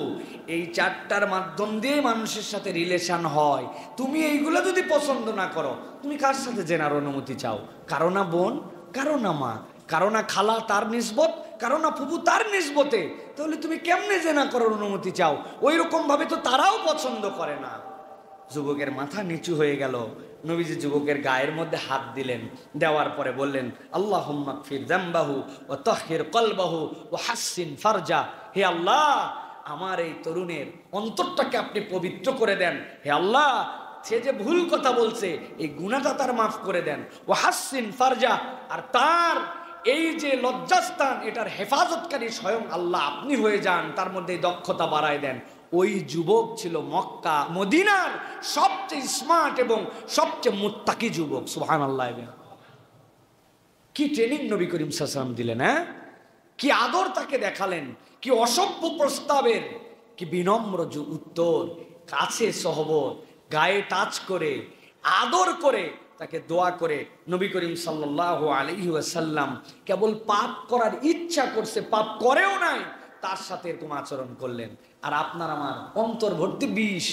এই 4টার মাধ্যম দিয়ে মানুষের সাথে রিলেশন হয়। তুমি এইগুলো যদি পছন্দ না করো, তুমি কার সাথে জেনার অনুমতি চাও? কারো না বোন, কারো না মা, কারো না খালা তার নিসবত, কারো না ফুপু তার নিসবতে, তাহলে তুমি কেমনে জেনা করার অনুমতি চাও? ওই রকম ভাবে তো তারাও পছন্দ করে না। যুবকের মাথা নিচু হয়ে গেল। নবীজি যুবকের গায়ের মধ্যে হাত দিলেন, দেওয়ার পরে বললেন, আল্লাহুম্মা গফির যামবাহু ওয়া তাহহির কলবাহু ওয়া হাসসিন ফারজা। হে আল্লাহ, আমার এই তরুণের অন্তরটাকে আপনি পবিত্র করে দেন। হে আল্লাহ, সে যে ভুল কথা বলছে, এই গুনাহটা তার মাফ করে দেন। ওয়া হাসসিন ফারজা, আর তার এই যে লজ্জাস্থান, এটার হেফাজতকারী স্বয়ং আল্লাহ আপনি হয়ে যান, তার মধ্যে দক্ষতা বাড়ায় দেন। ওই যুবক ছিল মক্কা মদিনার সবচেয়ে স্মার্ট এবং সবচেয়ে মুত্তাকি যুবক। সুবহানাল্লাহ। কি ট্রেনিং নবী করিম সাল্লাল্লাহু আলাইহি ওয়াসাল্লাম দিলেন, হ্যাঁ? কি আদর তাকে দেখালেন, কি অসভ্য প্রস্তাবের কি বিনম্র উত্তর, কাছে সহবত, গায়ে টাচ করে, আদর করে, তাকে দোয়া করে। নবী করিম সাল্লাল্লাহু আলাইহি ওয়াসাল্লাম কেবল পাপ করার ইচ্ছা করছে, পাপ করেও নাই, তার সাথে এরকম আচরণ করলেন। আর আপনার আমার অন্তর ভর্তি বিষ,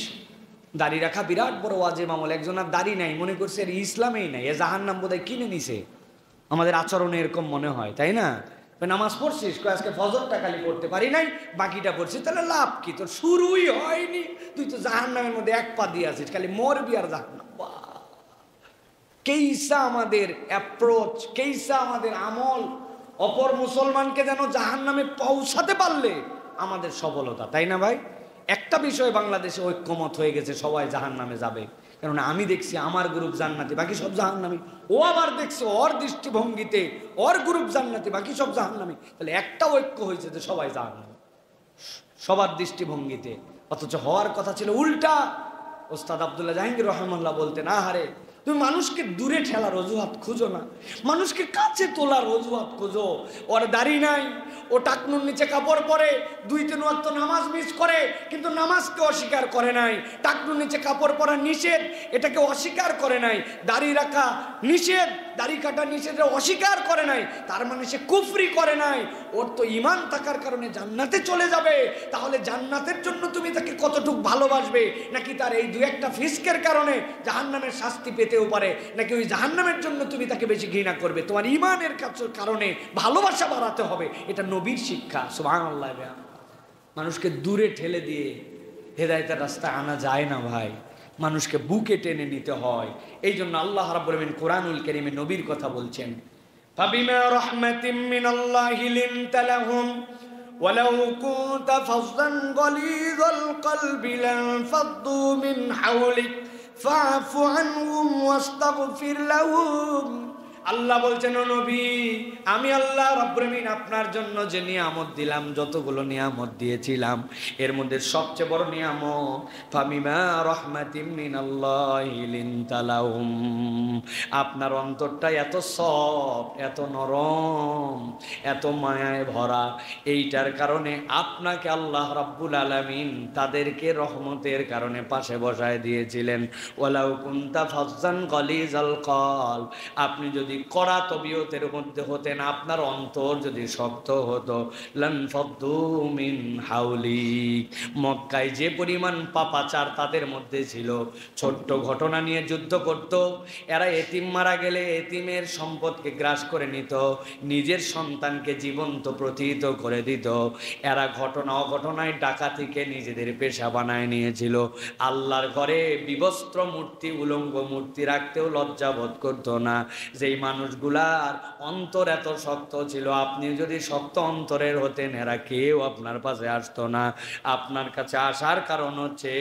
দাড়ি রাখা বিরাট বড় ওয়াজিব আমল। একজনের দাড়ি নাই, মনে করছে এর ইসলামেই নাই, এ জাহান্নাম বোধহয় কিনে নিছে। আমাদের আচরণে এরকম মনে হয়, তাই না? নামাজ পড়ছিস, আজকে ফজরটা খালি পড়তে পারি নাই, বাকিটা পড়ছিস, তাহলে লাভ কি? তোর শুরুই হয়নি, তুই তো জাহান্নামের মধ্যে এক পা দিয়ে আছিস, খালি মরবি আর জাহান্নাম। কেইসা আমাদের অ্যাপ্রোচ, কেইসা আমাদের আমল, অপর মুসলমানকে যেন জাহান্নামে পৌঁছাতে পারলে আমাদের সফলতা, তাই না ভাই? একটা বিষয় বাংলাদেশে ঐক্যমত হয়ে গেছে, সবাই জাহান্নামে যাবে। কেননা আমি দেখছি আমার গ্রুপ জান্নাতি, বাকি সব জাহান্নামী। ও আবার দেখছে ওর দৃষ্টিভঙ্গিতে ওর গ্রুপ জান্নাতি, বাকি সব জাহান্নামী। তাহলে একটা ঐক্য হয়েছে যে সবাই জাহান্নামী সবার দৃষ্টিভঙ্গিতে, অথচ হওয়ার কথা ছিল উল্টা। ওস্তাদ আব্দুল্লাহ জাহাঙ্গীর রহমাল্লাহ বলতেন, আহারে তুমি মানুষকে দূরে ঠেলার অজুহাত খুঁজো না, মানুষকে কাছে তোলার অজুহাত খুঁজো। ওর দাড়ি নাই, ও টাকনুর নিচে কাপড় পরে, 2-3 ওয়াক্ত নামাজ মিস করে, কিন্তু নামাজকে অস্বীকার করে নাই। টাকনুর নিচে কাপড় পরা নিষেধ, এটাকে অস্বীকার করে নাই। দাড়ি রাখা নিষেধ, দাড়ি কাটা নিষেধ অস্বীকার করে নাই। তার মানে সে কুফরি করে নাই। ওর তো ঈমান থাকার কারণে জান্নাতে চলে যাবে। তাহলে জান্নাতের জন্য তুমি তাকে কতটুকু ভালোবাসবে, নাকি তার এই 2-1টা ফিসকের কারণে জাহান্নামের শাস্তি পেতেও পারে, নাকি ওই জাহান্নামের জন্য তুমি তাকে বেশি ঘৃণা করবে? তোমার ঈমানের কারণে ভালোবাসা বাড়াতে হবে, এটা নবীর শিক্ষা। সুবহানাল্লাহ। মানুষকে দূরে ঠেলে দিয়ে হেদায়েতের রাস্তায় আনা যায় না ভাই, মানুষকে বুকে টেনে নিতে হয়। এই জন্য আল্লাহ রাব্বুল আলামিন কোরআনুল কারীমে নবীর কথা বলছেন, ফাবিমা রাহমাতিম মিনাল্লাহি লিনতা লাহুম ওয়ালাউ কুনতা ফাযযান গালিযাল কলবি লানফাদ্দু মিন হাওলিক ফাআফু আনহুম ওয়াস্তাগফির লাহুম। আল্লাহ বলছেন, ও নবী, আমি আল্লাহ রাব্বুল আলামিন আপনার জন্য যে নিয়ামত দিলাম, যতগুলো নিয়ামত দিয়েছিলাম, এর মধ্যে সবচেয়ে বড় নিয়ামত ফামিমা রাহমাতিম মিনাল্লাহি লিনতা লাহুম। আপনার অন্তরটা এত সফট, এত নরম, এত মায়ায় ভরা, এইটার কারণে আপনাকে আল্লাহ রাব্বুল আলামিন তাদেরকে রহমতের কারণে পাশে বসায় দিয়েছিলেন। ওয়ালাউ কুনতা ফাজ্জান গালিজাল কলব, আপনি যদি কড়া তবিয়তের মধ্যে হতেন, আপনার অন্তর যদি শক্ত হতো, লানফাদ্দু মিন হাওলিক, মক্কায় যে পরিমাণ পাপাচার তাদের মধ্যে ছিল, ছোট্ট ঘটনা নিয়ে যুদ্ধ করত, এরা এতিম মারা গেলে এতিমের সম্পদকে গ্রাস করে নিত, নিজের সন্তানকে জীবন্ত প্রতিহিত করে দিত, এরা ঘটনা অঘটনায় ডাকাতিকে নিজেদের পেশা বানায় নিয়েছিল। আল্লাহর ঘরে বিবস্ত্র মূর্তি, উলঙ্গ মূর্তি রাখতেও লজ্জা বোধ করতো না। যেই মানুষগুলার অন্তর এত শক্ত ছিল, আপনি যদি শক্ত অন্তরের হতেন, এরা কেউ আপনার পাশে আসতো না। আপনার কাছে আসার কারণ হচ্ছে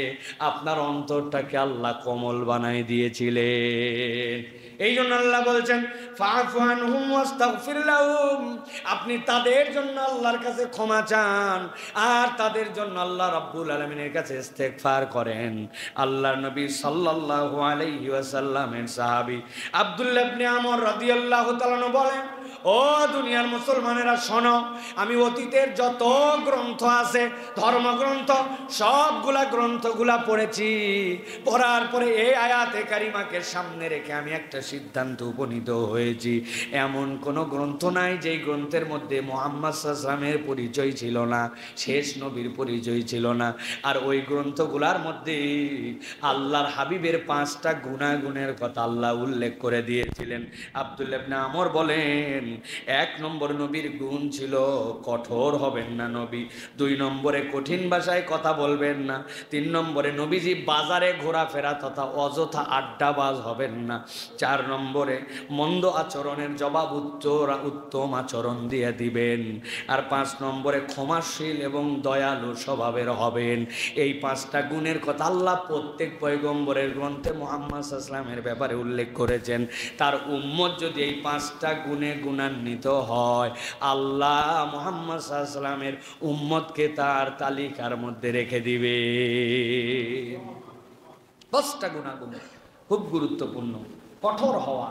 আপনার অন্তরটাকে আল্লাহ কোমল বানাই দিয়েছিলেন। এই জন্য আল্লাহ বলছেন, ফাআফু আনহুম ওয়াস্তাগফির লাহুম, আপনি তাদের জন্য আল্লাহর কাছে ক্ষমা চান, আর তাদের জন্য আল্লাহ রাব্বুল আলামিনের কাছে ইস্তেগফার করেন। আল্লাহর নবী সাল্লাল্লাহু আলাইহি ওয়াসাল্লামের সাহাবী আব্দুল্লাহ ইবনে আমর রাদিয়াল্লাহু তাআলা বলেন, ও দুনিয়ার মুসলমানেরা শোনো, আমি অতীতের যত গ্রন্থ আছে, ধর্মগ্রন্থ, সবগুলা গ্রন্থগুলা পড়েছি। পড়ার পরে এই আয়াতে কারিমাকে সামনে রেখে আমি একটা সিদ্ধান্ত উপনীত হয়েছি, এমন কোনো গ্রন্থ নাই যেই গ্রন্থের মধ্যে মুহাম্মদ সাল্লাল্লাহু আলাইহি ওয়াসাল্লামের পরিচয় ছিল না, শেষ নবীর পরিচয় ছিল না। আর ওই গ্রন্থগুলার মধ্যে আল্লাহর হাবিবের 5টা গুণাগুণের কথা আল্লাহ উল্লেখ করে দিয়েছিলেন। আব্দুল্লাহ ইবনে আমর বলেন, 1 নম্বর নবীর গুণ ছিল কঠোর হবেন না নবী, 2 নম্বরে কঠিন ভাষায় কথা বলবেন না, 3 নম্বরে নবীজি বাজারে ঘোরাফেরা তথা অযথা আড্ডাবাজ হবেন না, 4 নম্বরে মন্দ আচরণের জবাব উত্তম আচরণ দিয়ে দিবেন, আর 5 নম্বরে ক্ষমাশীল এবং দয়ালু স্বভাবের হবেন। এই 5টা গুণের কথা আল্লাহ প্রত্যেক পয়গম্বরের গ্রন্থে মুহাম্মদ সাল্লাল্লাহু আলাইহি ওয়াসাল্লামের ব্যাপারে উল্লেখ করেছেন। তার উম্মত যদি এই 5টা গুণে গুণান্বিত হয়, আল্লাহ মুহাম্মদ সাল্লাল্লাহু আলাইহি ওয়াসাল্লামের উম্মতকে তার তালিকার মধ্যে রেখে দিবে। 5টা গুণাগুণ খুব গুরুত্বপূর্ণ। কঠোর হওয়া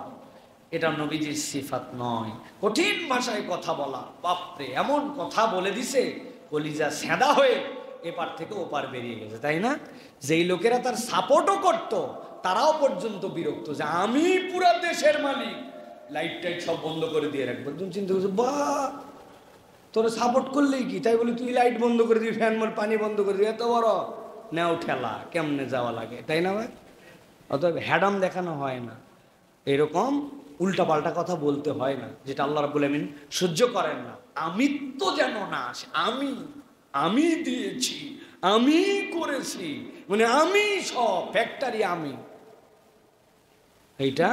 এটা নবীজির সিফাত নয়। কঠিন ভাষায় কথা বলা, বাপরে এমন কথা বলে দিছে কলিজা সেদা হয়ে এপার থেকে ওপার বেরিয়ে গেছে, তাই না? যেই লোকেরা তার সাপোর্টও করত, তারাও পর্যন্ত বিরক্ত যে আমি পুরো দেশের মালিক, লাইট টাইট সব বন্ধ করে দিয়ে রাখবো। তুমি চিন্তা করছো, বা তোরা সাপোর্ট করলেই কি তাই বলি তুই লাইট বন্ধ করে দিবি, ফ্যান পানি বন্ধ করে দিবি, এত বড় নেও ঠেলা, কেমনে যাওয়া লাগে, তাই না ভাই? অতএব হ্যাডাম দেখানো হয় না, এরকম উল্টাপাল্টা কথা বলতে হয় না, যেটা আল্লাহ রাব্বুল আমিন সহ্য করেন না। আমিত্ব যেন না আসে, আমি দিয়েছি, আমি করেছি, মানে আমি সব ফ্যাক্টরি আমি, এইটা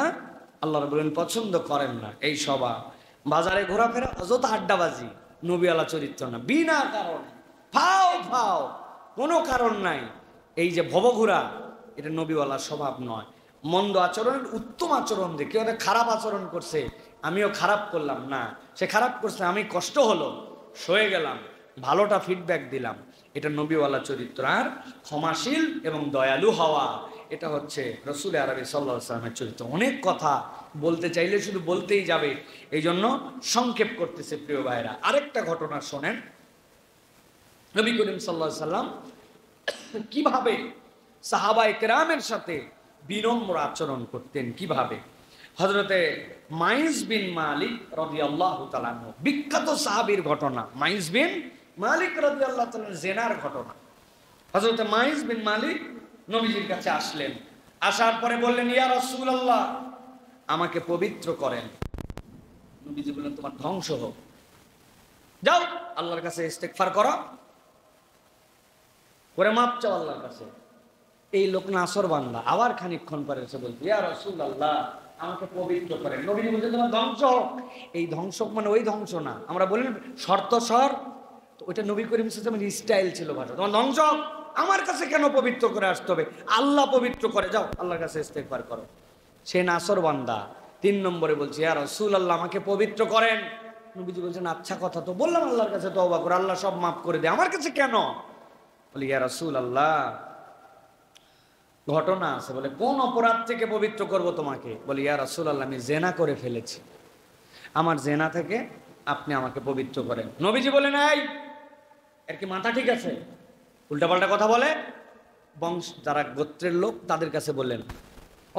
আল্লাহ রাব্বুল আমিন পছন্দ করেন না। এই সভা বাজারে ঘোরাফেরা যত আড্ডাবাজি, নবীওয়ালা চরিত্র না, বিনা কারণে ফাও ফাও, কোনো কারণ নাই। এই যে ভবঘুরা, এটা নবীওয়ালার স্বভাব নয়। মন্দ আচরণের উত্তম আচরণ দিয়ে কেউ খারাপ আচরণ করছে, আমিও খারাপ করলাম না, সে খারাপ করছে, আমি কষ্ট হলো, সয়ে গেলাম, ভালোটা ফিডব্যাক দিলাম, এটা নবীওয়ালা চরিত্র। আর ক্ষমাশীল এবং দয়ালু হওয়া, এটা হচ্ছে রসুল আরবি সাল্লাল্লাহু আলাইহি ওয়াসাল্লামের চরিত্র। অনেক কথা বলতে চাইলে শুধু বলতেই যাবে, এই জন্য সংক্ষেপ করতেছে প্রিয় ভাইরা। আরেকটা ঘটনা শোনেন, নবী করিম সাল্লাল্লাহু আলাইহি ওয়াসাল্লাম কিভাবে সাহাবায়ে কেরামের সাথে বিনম্র আচরণ করতেন, কিভাবে। হযরতে মাইজ বিন মালিক রাদিয়াল্লাহু তাআলা আনহু, বিখ্যাত সাহাবীর ঘটনা, মাইজ বিন মালিক রাদিয়াল্লাহু তাআলা জেনার ঘটনা। হযরতে মাইজ বিন মালিক নবীজির কাছে আসলেন, আসার পরে বললেন, ইয়া রাসূলুল্লাহ, আমাকে পবিত্র করেন। নবীজি বললেন, তোমার ধ্বংস হোক, যাও আল্লাহর কাছে ইস্তেগফার করো, করে মাপ চাও আল্লাহর কাছে। এই লোক নাসর বান্দা আবার খানিকক্ষণ পরে এসে বলছে, ইয়া রাসূলুল্লাহ, আমাকে পবিত্র করেন। নবীজি বলছেন, তোমার ধ্বংস হোক। এই ধ্বংস মানে ওই ধ্বংস না, আমরা বলেন শর্ত সর, তো ওইটা নবী করিম সাল্লাল্লাহু আলাইহি ওয়াসাল্লামের স্টাইল ছিল ভাষা। তোমার ধ্বংস হোক, আমার কাছে কেন পবিত্র করে আসতে হবে, আল্লাহ পবিত্র করে, যাও আল্লাহর কাছে ইস্তেগফার করো। সে নাসর বান্দা 3 নম্বরে বলছে, ইয়া রাসূলুল্লাহ, আমাকে পবিত্র করেন। নবীজি বলছেন, আচ্ছা কথা তো বললাম, আল্লাহর কাছে তওবা করো, আল্লাহ সব মাফ করে দেয়, আমার কাছে কেন? বলি, ইয়া রাসূলুল্লাহ, ঘটনা আছে। বলে, কোন অপরাধ থেকে পবিত্র করব তোমাকে? বলি, ইয়া রাসূলুল্লাহ, আমি জেনা করে ফেলেছি, আমার জেনা থেকে আপনি আমাকে পবিত্র করেন। নবীজি বলেন, এই এর কি মাথা ঠিক আছে? উল্টাপাল্টা কথা বলে। বংশ যারা গোত্রের লোক তাদের কাছে বললেন,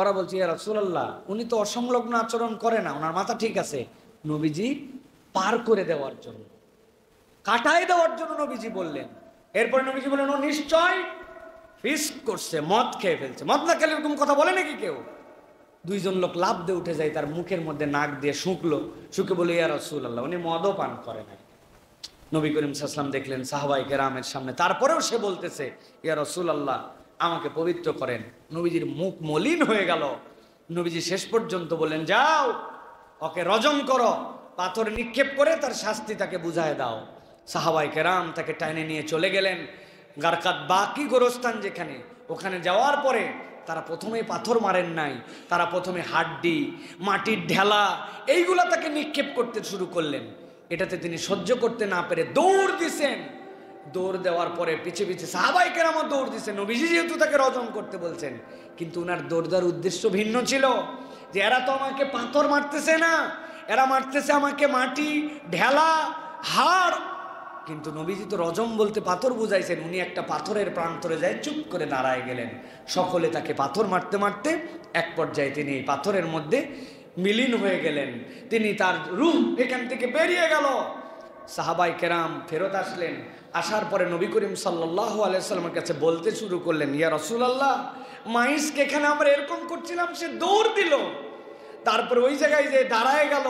ওরা বলছে, ইয়া রাসূলুল্লাহ, উনি তো অসংলগ্ন আচরণ করে না, ওনার মাথা ঠিক আছে। নবীজি পার করে দেওয়ার জন্য, কাটায় দেওয়ার জন্য নবীজি বললেন। এরপরে নবীজি বললেন, ও নিশ্চয় ফিস্ক করছে, মদ খেয়ে ফেলছে। মদ না খেলে এরকম কথা বলে নাকি কেউ? 2 জন লোক লাফ দিয়ে উঠে যায়, তার মুখের মধ্যে নাক দিয়ে শুকলো, শুকে বলে, ইয়া রাসূলুল্লাহ, উনি মদও পান করে নাই। নবী করিম সাল্লাল্লাহু আলাইহি ওয়াসাল্লাম দেখলেন সাহাবায়ে কেরামের সামনে, তারপরেও সে বলতেছে, ইয়া রাসূলুল্লাহ, আমাকে পবিত্র করেন। নবীজির মুখ মলিন হয়ে গেল। নবীজি শেষ পর্যন্ত বললেন, যাও ওকে রজম করো, পাথর নিক্ষেপ করে তার শাস্তি তাকে বুঝায় দাও। সাহাবায়ে কেরাম তাকে টাইনে নিয়ে চলে গেলেন গারকাত বাকি গোরস্থান যেখানে, ওখানে যাওয়ার পরে তারা প্রথমে পাথর মারেন নাই, তারা প্রথমে হাড্ডি, মাটির ঢেলা, এইগুলা তাকে নিক্ষেপ করতে শুরু করলেন। এটাতে তিনি সহ্য করতে না পেরে দৌড় দিছেন। দৌড় দেওয়ার পরে পিছে পিছে সাহাবায়ে কেরাম দৌড় দিছেন, নবীজি যেহেতু তাকে রজম করতে বলছেন। কিন্তু উনার দৌড় দেওয়ার উদ্দেশ্য ভিন্ন ছিল, যে এরা তো আমাকে পাথর মারতেছে না, এরা মারতেছে আমাকে মাটি, ঢেলা, হাড়। কিন্তু নবীজি তো রজম বলতে পাথর বুঝাইছেন। উনি একটা পাথরের প্রান্তরে যায় চুপ করে দাঁড়ায় গেলেন। সকলে তাকে পাথর মারতে মারতে এক পর্যায়ে তিনি এই পাথরের মধ্যে মিলিন হয়ে গেলেন। তিনি, তার রূহ এখান থেকে বেরিয়ে গেল। সাহাবায়ে কেরাম ফেরত আসলেন। আসার পরে নবী করিম সাল্লাল্লাহু আলাইহি ওয়াসাল্লামের কাছে বলতে শুরু করলেন, ইয়া রাসূলুল্লাহ, মাইসকে এখানে আমরা এরকম করছিলাম, সে দৌড় দিল, তারপরে ওই জায়গায় যে দাঁড়ায় গেল,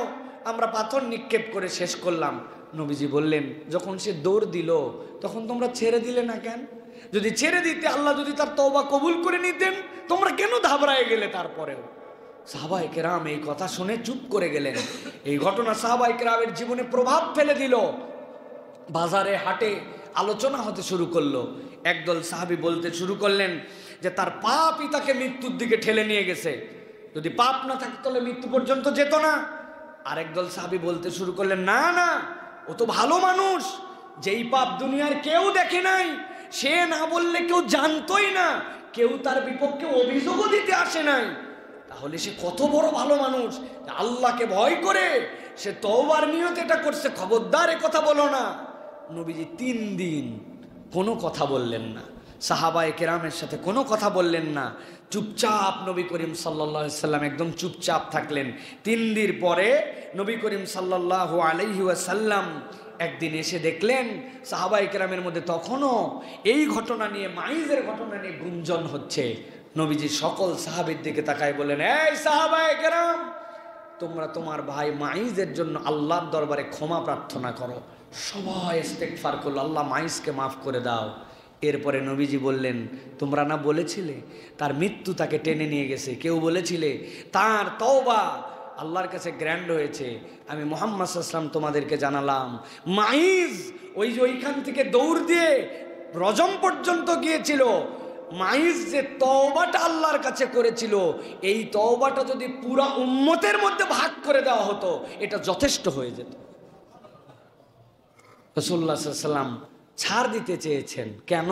আমরা পাথর নিক্ষেপ করে শেষ করলাম। নবীজি বললেন, যখন সে দৌড় দিল তখন তোমরা ছেড়ে দিলে না কেন? যদি ছেড়ে দিতে, আল্লাহ যদি তার তওবা কবুল করে নিতেন, তোমরা কেন ঘাবড়ায় গেলে? তারপরেও সাহাবায়ে কেরাম এই কথা শুনে চুপ করে গেলেন। এই ঘটনা সাহাবায়ে কেরামের জীবনে প্রভাব ফেলে দিল। বাজারে হাটে আলোচনা হতে শুরু করলো। একদল সাহাবী বলতে শুরু করলেন যে তার পাপই তাকে মৃত্যুর দিকে ঠেলে নিয়ে গেছে, যদি পাপ না থাকতো তাহলে মৃত্যু পর্যন্ত যেত না। আরেকদল সাহাবী বলতে শুরু করলেন, না না, ও তো ভালো মানুষ, যেই পাপ দুনিয়ার কেউ দেখে নাই, সে না বললে কেউ জানতোই না, কেউ তার বিপক্ষে অভিযোগও দিতে আসে নাই, তাহলে সে কত বড় ভালো মানুষ, আল্লাহকে ভয় করে সে তওবার নিয়তে এটা করছে, খবরদার এ কথা বলো না। নবীজি 3 দিন কোনো কথা বললেন না, সাহাবায়ে কেরামের সাথে কোনো কথা বললেন না, চুপচাপ নবী করিম সাল্লাল্লাহু আলাইহি ওয়াসাল্লাম একদম চুপচাপ থাকলেন। 3 দিন পরে নবী করিম সাল্লাল্লাহু আলাইহি ওয়াসাল্লাম একদিন এসে দেখলেন সাহাবায়ে কেরামের মধ্যে তখনও এই ঘটনা নিয়ে, মাইজের ঘটনা নিয়ে গুঞ্জন হচ্ছে। নবীজি সকল সাহাবীর দিকে তাকায় বলেন, এই সাহাবায়ে কেরাম, তোমরা তোমার ভাই মাইজের জন্য আল্লাহর দরবারে ক্ষমা প্রার্থনা করো। সবাই ইস্তেগফার করলো, আল্লাহ মাইজকে মাফ করে দাও। এরপরে নবীজি বললেন, তোমরা না বলেছিলে তার মৃত্যু তাকে টেনে নিয়ে গেছে, কেউ বলেছিলে তার তওবা আল্লাহর কাছে গ্র্যান্ড হয়েছে। আমি মুহাম্মদ সাল্লাল্লাহু আলাইহি ওয়াসাল্লাম তোমাদেরকে জানালাম, মাইজ ওই যে ওইখান থেকে দৌড় দিয়ে রজম পর্যন্ত গিয়েছিল, মাইজ যে তওবাটা আল্লাহর কাছে করেছিল, এই তওবাটা যদি পুরা উম্মতের মধ্যে ভাগ করে দেওয়া হতো, এটা যথেষ্ট হয়ে যেত। রাসূলুল্লাহ সাল্লাল্লাহু আলাইহি ওয়াসাল্লাম ছাড় দিতে চেয়েছেন। কেন?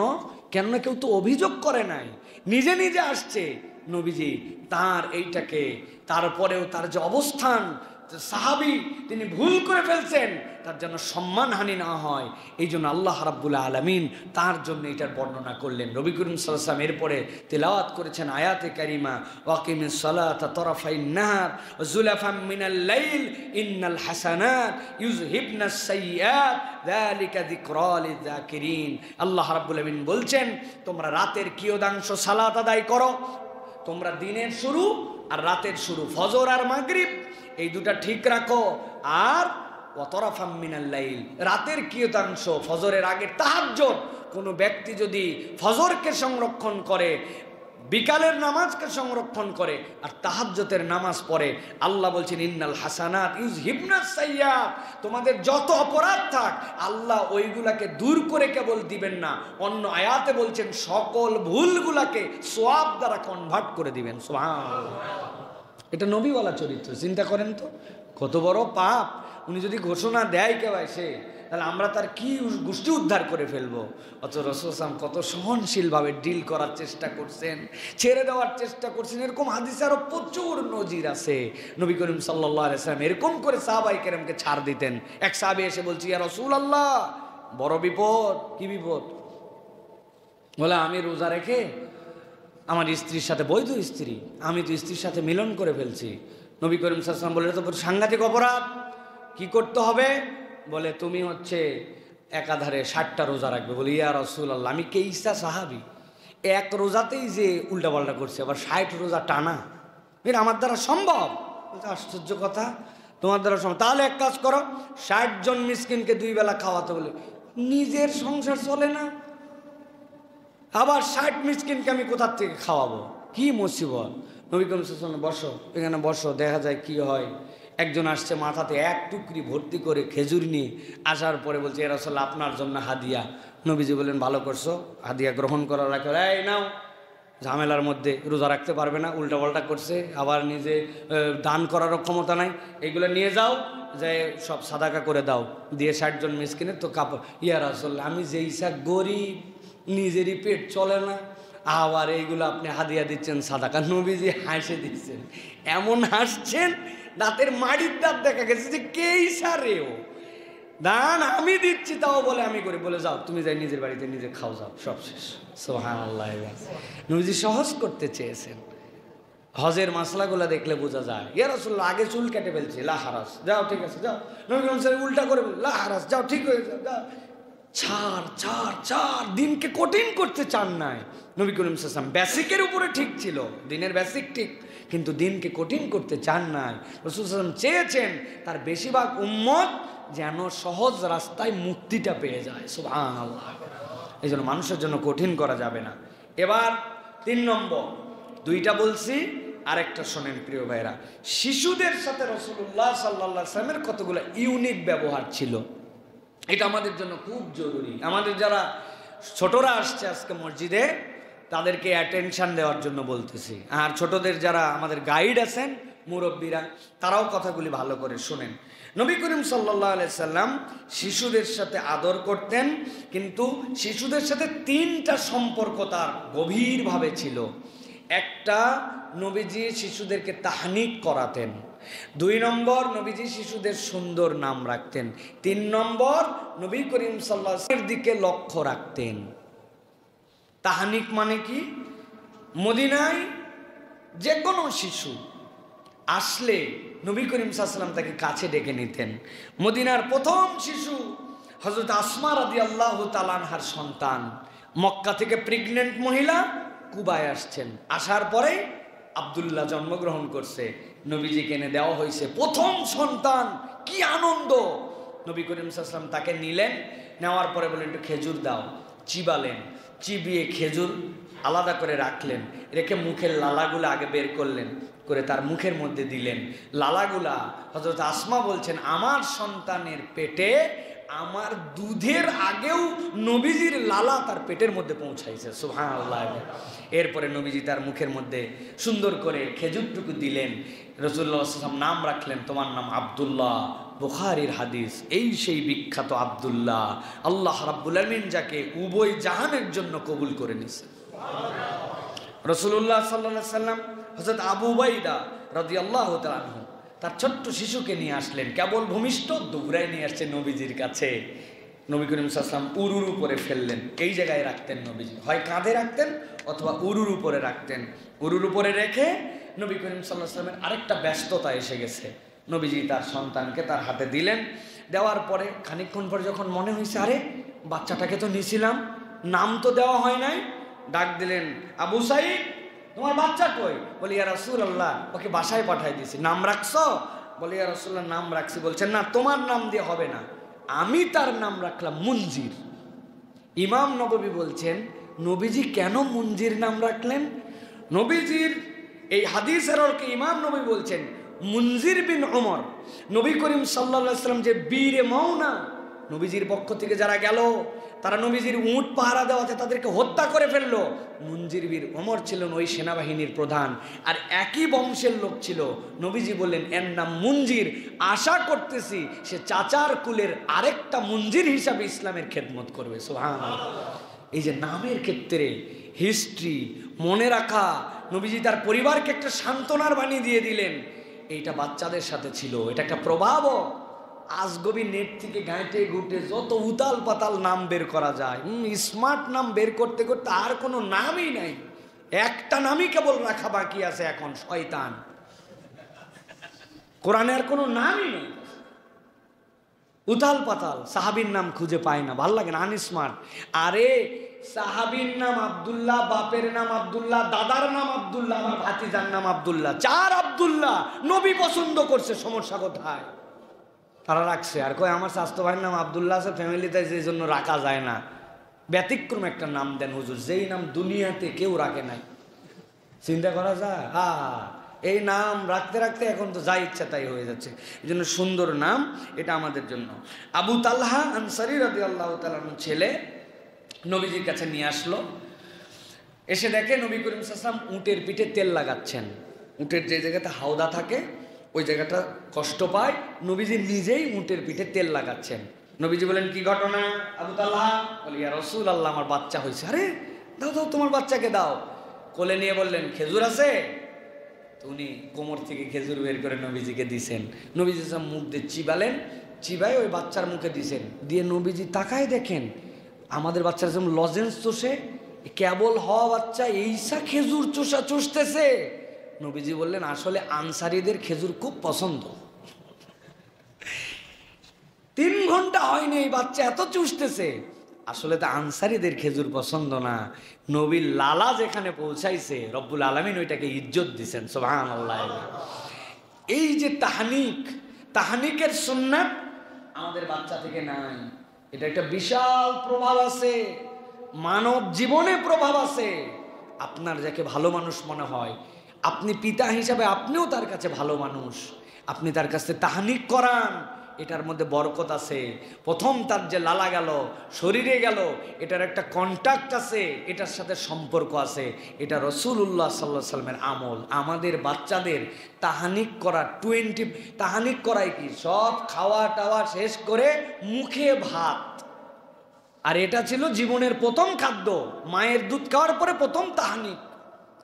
কেননা কেউ তো অভিযোগ করে নাই, নিজে নিজে আসছে নবীজি তার এইটাকে, তারপরেও তার যে অবস্থান, সাহাবী তিনি ভুল করে ফেলছেন, তার যেন সম্মানহানি না হয়, এই জন্য আল্লাহ রাব্বুল আলামিন তার জন্য এটার বর্ণনা করলেন। নবী করিম সাল্লাল্লাহু আলাইহি ওয়াসাল্লাম এরপরে তেলাওয়াত করেছেন আয়াতে কারিমা, ওয়াকিমিস সালাতা তারাফাইন নাহার ওয়া যুলাফাম মিনাল লাইল ইন্নাল হাসানাত ইউযহিবনাস সাইয়্যাত যালিকা যিকরা লিয-যাকিরিন। আল্লাহ রাব্বুল আলামিন বলছেন, তোমরা রাতের কিয়দাংশ সালাত আদায় করো, তোমরা দিনের শুরু আর রাতের শুরু, ফজর আর মাগরিব, এই দুটা ঠিক রাখো। আর ওয়াতরাফাম মিনাল লাইল, রাতের কিয়দাংশ, ফজরের আগের তাহাজ্জুদ, কোনো ব্যক্তি যদি ফজরকে সংরক্ষণ করে, বিকালের নামাজকে সংরক্ষণ করে আর তাহাজ্জুদের নামাজ পড়ে, আল্লাহ বলছেন ইন্নাল হাসানাত ইউযহিবনাস সাইয়্যাত, তোমাদের যত অপরাধ থাক আল্লাহ ওইগুলাকে দূর করে কেবল দিবেন না, অন্য আয়াতে বলছেন সকল ভুলগুলাকে সওয়াব দ্বারা কনভার্ট করে দিবেন। সুবহানাল্লাহ, এটা নবীওয়ালা চরিত্র। চিন্তা করেন তো কত বড় পাপ উনি যদি ঘোষণা দেয় কেউ এসে, তাহলে আমরা তার কি গোষ্ঠী উদ্ধার করে ফেলবো। অথচ রাসূল সাল্লাল্লাহু আলাইহি ওয়াসাল্লাম কত সহনশীলভাবে ডিল করার চেষ্টা করছেন, ছেড়ে দেওয়ার চেষ্টা করছেন। এরকম হাদিসে আরো প্রচুর নজির আছে। নবী করিম সাল্লাল্লাহু আলাইহি ওয়াসাল্লাম এরকম করে সাহাবায়ে কেরামকে ছাড় দিতেন। এক সাহাবী এসে বলছে, ইয়া রাসূলুল্লাহ, বড় বিপদ। কি বিপদ? বলে, আমি রোজা রেখে আমার স্ত্রীর সাথে, বৈধ স্ত্রী, আমি তো স্ত্রীর সাথে মিলন করে ফেলছি। নবী করিম সাল্লাল্লাহু আলাইহি ওয়াসাল্লাম বলে, এটা তো সাংঘাতিক অপরাধ, কি করতে হবে? বলে, তুমি হচ্ছে একাধারে 60টা রোজা রাখবে। বলি, ইয়া রাসূলুল্লাহ, আমি কেইসা সাহাবী, এক রোজাতেই যে উল্টাপাল্টা করছে, আবার 60 রোজা টানা, এর আমার দ্বারা সম্ভব? আশ্চর্য কথা, তোমার দ্বারা সম্ভব? তাহলে এক কাজ করো, 60 জন মিসকিনকে 2 বেলা খাওয়াতে। বলে, নিজের সংসার চলে না, আবার 60 মিসকিনকে আমি কোথার থেকে খাওয়াবো? কি মুসিবত। নবী করিম সাল্লাল্লাহু আলাইহি ওয়াসাল্লাম, বসো, এখানে বসো, দেখা যায় কি হয়। একজন আসছে মাথাতে এক টুকরি ভর্তি করে খেজুর নিয়ে, আসার পরে বলছে, ইয়া রাসূলুল্লাহ, আপনার জন্য হাদিয়া। নবীজি বললেন, ভালো করছো, হাদিয়া গ্রহণ করার রাখো। এই নাও, ঝামেলার মধ্যে রোজা রাখতে পারবে না, উল্টাপাল্টা করছে, আবার নিজে দান করারও ক্ষমতা নাই, এগুলো নিয়ে যাও, যে সব সাদাকা করে দাও, দিয়ে 60 জন মিসকিনের তো কাপড়। ইয়া রাসূলুল্লাহ, আমি যেই সা গরিব, নিজেরই পেট চলে না, আবার এইগুলো আপনি হাদিয়া দিচ্ছেন সাদাকা। নবীজি হাসে দিচ্ছেন, এমন হাসছেন দাঁতের মাড়ির দাঁত দেখা গেছে যে কেই সারেও দান আমি দিচ্ছি, তাও বলে আমি করি। বলে, যাও তুমি যাই নিজের বাড়িতে নিজে খাও, যাও, সব শেষ। সুবহানাল্লাহ। নবীজি সহজ করতে চেয়েছেন। হজের মাসলাগুলো দেখলে বোঝা যায়। ইয়া রাসূলুল্লাহ, আগে চুল কেটে ফেলছে, লা হারাস, যাও, ঠিক আছে, যাও। নবী করিম সাল্লাল্লাহু আলাইহি ওয়াসাল্লাম উল্টা করে বলে, লা হারাস, যাও, ঠিক হয়ে যাও, যাও। ছাড়, দিনকে কঠিন করতে চান নাই। নবী করিম সাল্লাল্লাহু আলাইহি ওয়াসাল্লাম বেসিকের উপরে ঠিক ছিল, দিনের বেসিক ঠিক, কিন্তু দিনকে কঠিন করতে চান নাই। রাসূল সাল্লাল্লাহু আলাইহি ওয়াসাল্লাম চেয়েছেন তার বেশিরভাগ উম্মত যেন সহজ রাস্তায় মুক্তিটা পেয়ে যায়। সুবহানাল্লাহ। এই জন্য মানুষের জন্য কঠিন করা যাবে না। এবার 3 নম্বর, 2টা বলছি, আরেকটা শোনেন প্রিয় ভাইরা। শিশুদের সাথে রাসূলুল্লাহ সাল্লাল্লাহু আলাইহি ওয়াসাল্লামের কতগুলো ইউনিক ব্যবহার ছিল, এটা আমাদের জন্য খুব জরুরি। আমাদের যারা ছোটরা আসছে আজকে মসজিদে, তাদেরকে অ্যাটেনশন দেওয়ার জন্য বলতেছি। আর ছোটদের যারা আমাদের গাইড আছেন, মুরব্বীরা, তারাও কথাগুলি ভালো করে শুনেন। নবী করিম সাল্লাল্লাহু আলাইহি সাল্লাম শিশুদের সাথে আদর করতেন, কিন্তু শিশুদের সাথে 3টা সম্পর্ক তার গভীরভাবে ছিল। একটা, নবীজি শিশুদেরকে তাহনিক করাতেন। 2 নম্বর, নবীজি শিশুদের সুন্দর নাম রাখতেন। 3 নম্বর, নবী করিম সাল্লাল্লাহু আলাইহি ওয়াসাল্লামের দিকে লক্ষ্য রাখতেন। তাহনিক মানে কি? মদিনায় যে কোনো শিশু আসলে নবী করিম সাল্লাল্লাহু আলাইহি ওয়াসাল্লাম তাকে কাছে ডেকে নিতেন। মদিনার প্রথম শিশু হযরত আসমা রাদিয়াল্লাহু তাআলা আনহার সন্তান, মক্কা থেকে প্রেগন্যান্ট মহিলা কুবায় আসছেন। আসার পরে আব্দুল্লাহ জন্মগ্রহণ করছে, নবীজিকে এনে দেওয়া হয়েছে প্রথম সন্তান। কি আনন্দ! নবী করিম সাল্লাল্লাহু আলাইহি ওয়াসাল্লাম তাকে নিলেন, নেওয়ার পরে বললেন একটু খেজুর দাও। চিবালেন, চিবিয়ে খেজুর আলাদা করে রাখলেন, রেখে মুখের লালাগুলা আগে বের করলেন, করে তার মুখের মধ্যে দিলেন লালাগুলা। হযরত আসমা বলছেন আমার সন্তানের পেটে আমার দুধের আগেও নবীজির লালা তার পেটের মধ্যে পৌঁছাইছে, সুবহানাল্লাহ। এরপরে নবীজি তার মুখের মধ্যে সুন্দর করে খেজুরটুকু দিলেন। রাসূলুল্লাহ সাল্লাল্লাহু আলাইহি ওয়াসাল্লাম নাম রাখলেন, তোমার নাম আব্দুল্লাহ। বুখারীর হাদিস। এই সেই বিখ্যাত আব্দুল্লাহ, আল্লাহ রাব্বুল আলামিন যাকে উভয় জাহানের জন্য কবুল করে নিয়েছে। রাসূলুল্লাহ সাল্লাল্লাহু আলাইহি ওয়াসাল্লাম হযরত আবু উবাইদা রাদিয়াল্লাহু তাআলা আনহু তার ছোট্ট শিশুকে নিয়ে আসলেন, কেবল ভূমিষ্ঠ, দৌড়ায় নিয়ে আসছে নবীজির কাছে। নবী করিম সাল্লাল্লাহু আলাইহি ওয়াসাল্লাম উরুর উপরে ফেললেন, এই জায়গায় রাখতেন নবীজি, হয় কাঁধে রাখতেন অথবা উরুর উপরে রাখতেন। উরুর উপরে রেখে নবী করিম সাল্লাল্লাহু আলাইহি ওয়াসাল্লামের আরেকটা ব্যস্ততা এসে গেছে। নবীজি তার সন্তানকে তার হাতে দিলেন। দেওয়ার পরে খানিকক্ষণ পরে যখন মনে হয়েছে আরে বাচ্চাটাকে তো নিয়েছিলাম, নাম তো দেওয়া হয় নাই, ডাক দিলেন, আবু সাঈদ তোমার বাচ্চা কই? বলি ইয়া রাসূলুল্লাহ ওকে বাসায় পাঠাই দিয়েছি। নাম রাখছো? বলি ইয়া রাসূলুল্লাহ নাম রাখছি। বলছেন না, তোমার নাম দিয়ে হবে না, আমি তার নাম রাখলাম মুনজির। ইমাম নববী বলছেন নবীজি কেন মুনজির নাম রাখলেন? নবীজির এই হাদিসের অর্থে ইমাম নবী বলছেন মুনজির বিন ওমর, নবী করিম সাল্লাল্লাহু আলাইহি ওয়াসাল্লাম যে বীরে মাওনা, নবীজির পক্ষ থেকে যারা গেল তারা নবীজির উট পাহারা দেওয়াতে তাদেরকে হত্যা করে ফেললো। মুনজির বিন ওমর ছিলেন ওই সেনাবাহিনীর প্রধান, আর একই বংশের লোক ছিল। নবীজি বললেন এর নাম মুনজির, আশা করতেছি সে চাচার কুলের আরেকটা মুনজির হিসাবে ইসলামের খেদমত করবে। সুবহানাল্লাহ। এই যে নামের ক্ষেত্রে হিস্ট্রি মনে রাখা, নবীজি তার পরিবারকে একটা সান্ত্বনার বাণী দিয়ে দিলেন, এইটা বাচ্চাদের সাথে ছিল, এটা একটা প্রভাব। আজগবি নেট থেকে ঘাঁটে ঘুটে যত উতাল পাতাল নাম বের করা যায়, স্মার্ট নাম বের করতে করতে আর কোনো নামই নাই, একটা নামই কেবল রাখা বাকি আছে এখন, শয়তান। কোরআনে আর কোনো নামই নেই, উতাল পাতাল। সাহাবীর নাম খুঁজে পায় না, ভাল লাগে না, আনস্মার্ট। আরে সাহাবীর নাম আব্দুল্লাহ, বাপের নাম আব্দুল্লাহ, দাদার নাম আব্দুল্লাহ, আমার ভাতিজার নাম আব্দুল্লাহ, 4 আব্দুল্লাহ। নবী পছন্দ করছে, সমস্যা কোথায়? তারা রাখছে। আর কয় আমার স্বাস্থ্য ভাইয়ের নাম আব্দুল্লাহ আছে ফ্যামিলিতে, সেই জন্য রাখা যায় না। ব্যতিক্রম একটা নাম দেন হুজুর, যেই নাম দুনিয়াতে কেউ রাখে নাই। চিন্তা করা যায়? এই নাম রাখতে রাখতে এখন তো যা ইচ্ছা তাই হয়ে যাচ্ছে। এই জন্য সুন্দর নাম এটা আমাদের জন্য। আবু তালহা আনসারী রাদিয়াল্লাহু তাআলা ছেলে নবীজির কাছে নিয়ে আসলো। এসে দেখে নবী করিম সাল্লাল্লাহু আলাইহি ওয়াসাল্লাম উটের পিঠে তেল লাগাচ্ছেন। উটের যে জায়গাতে হাওদা থাকে ওই জায়গাটা কষ্ট পায়, নবীজি নিজেই উটের পিঠে তেল লাগাচ্ছেন। নবীজি বলেন কি ঘটনা আবু তালহা? বলি ইয়া রাসূলুল্লাহ আমার বাচ্চা হয়েছে। আরে দাও দাও তোমার বাচ্চাকে দাও। কোলে নিয়ে বললেন খেজুর আছে? তো উনি কোমর থেকে খেজুর বের করে নবীজিকে দিছেন। নবীজি সব মুখ দিয়ে চিবালেন, চিবাই ওই বাচ্চার মুখে দিছেন। দিয়ে নবীজি তাকায় দেখেন আমাদের বাচ্চারা যেমন লজেন্স চষে, কেবল হওয়া বাচ্চা এইসা খেজুর চষা চষতেছে। নবীজি বললেন আসলে আনসারীদের খেজুর খুব পছন্দ। 3 ঘন্টা হয়নি এই বাচ্চা এত চুষতেছে। আসলে তো আনসারীদের খেজুর পছন্দ না, নবীর লালা যেখানে পৌঁছাইছে রব্বুল আলামিন ওইটাকে ইজ্জত দিছেন। সুবহানাল্লাহ। এই যে তাহনিকের সুন্নাত আমাদের বাচ্চা থেকে নাই, এটা একটা বিশাল প্রভাব আছে, মানব জীবনে প্রভাব আছে। আপনার যাকে ভালো মানুষ মনে হয়, আপনি পিতা হিসাবে আপনিও তার কাছে ভালো মানুষ, আপনি তার কাছে তাহনিক করান, এটার মধ্যে বরকত আছে। প্রথম তার যে লালা গেল, শরীরে গেল, এটার একটা কন্টাক্ট আছে, এটার সাথে সম্পর্ক আছে। এটা রাসূলুল্লাহ সাল্লাল্লাহু আলাইহি ওয়াসাল্লামের আমল। আমাদের বাচ্চাদের তাহনিক করা, তাহনিক করাই কি সব খাওয়া টাওয়া শেষ করে মুখে ভাত, আর এটা ছিল জীবনের প্রথম খাদ্য। মায়ের দুধ খাওয়ার পরে প্রথম তাহনিক।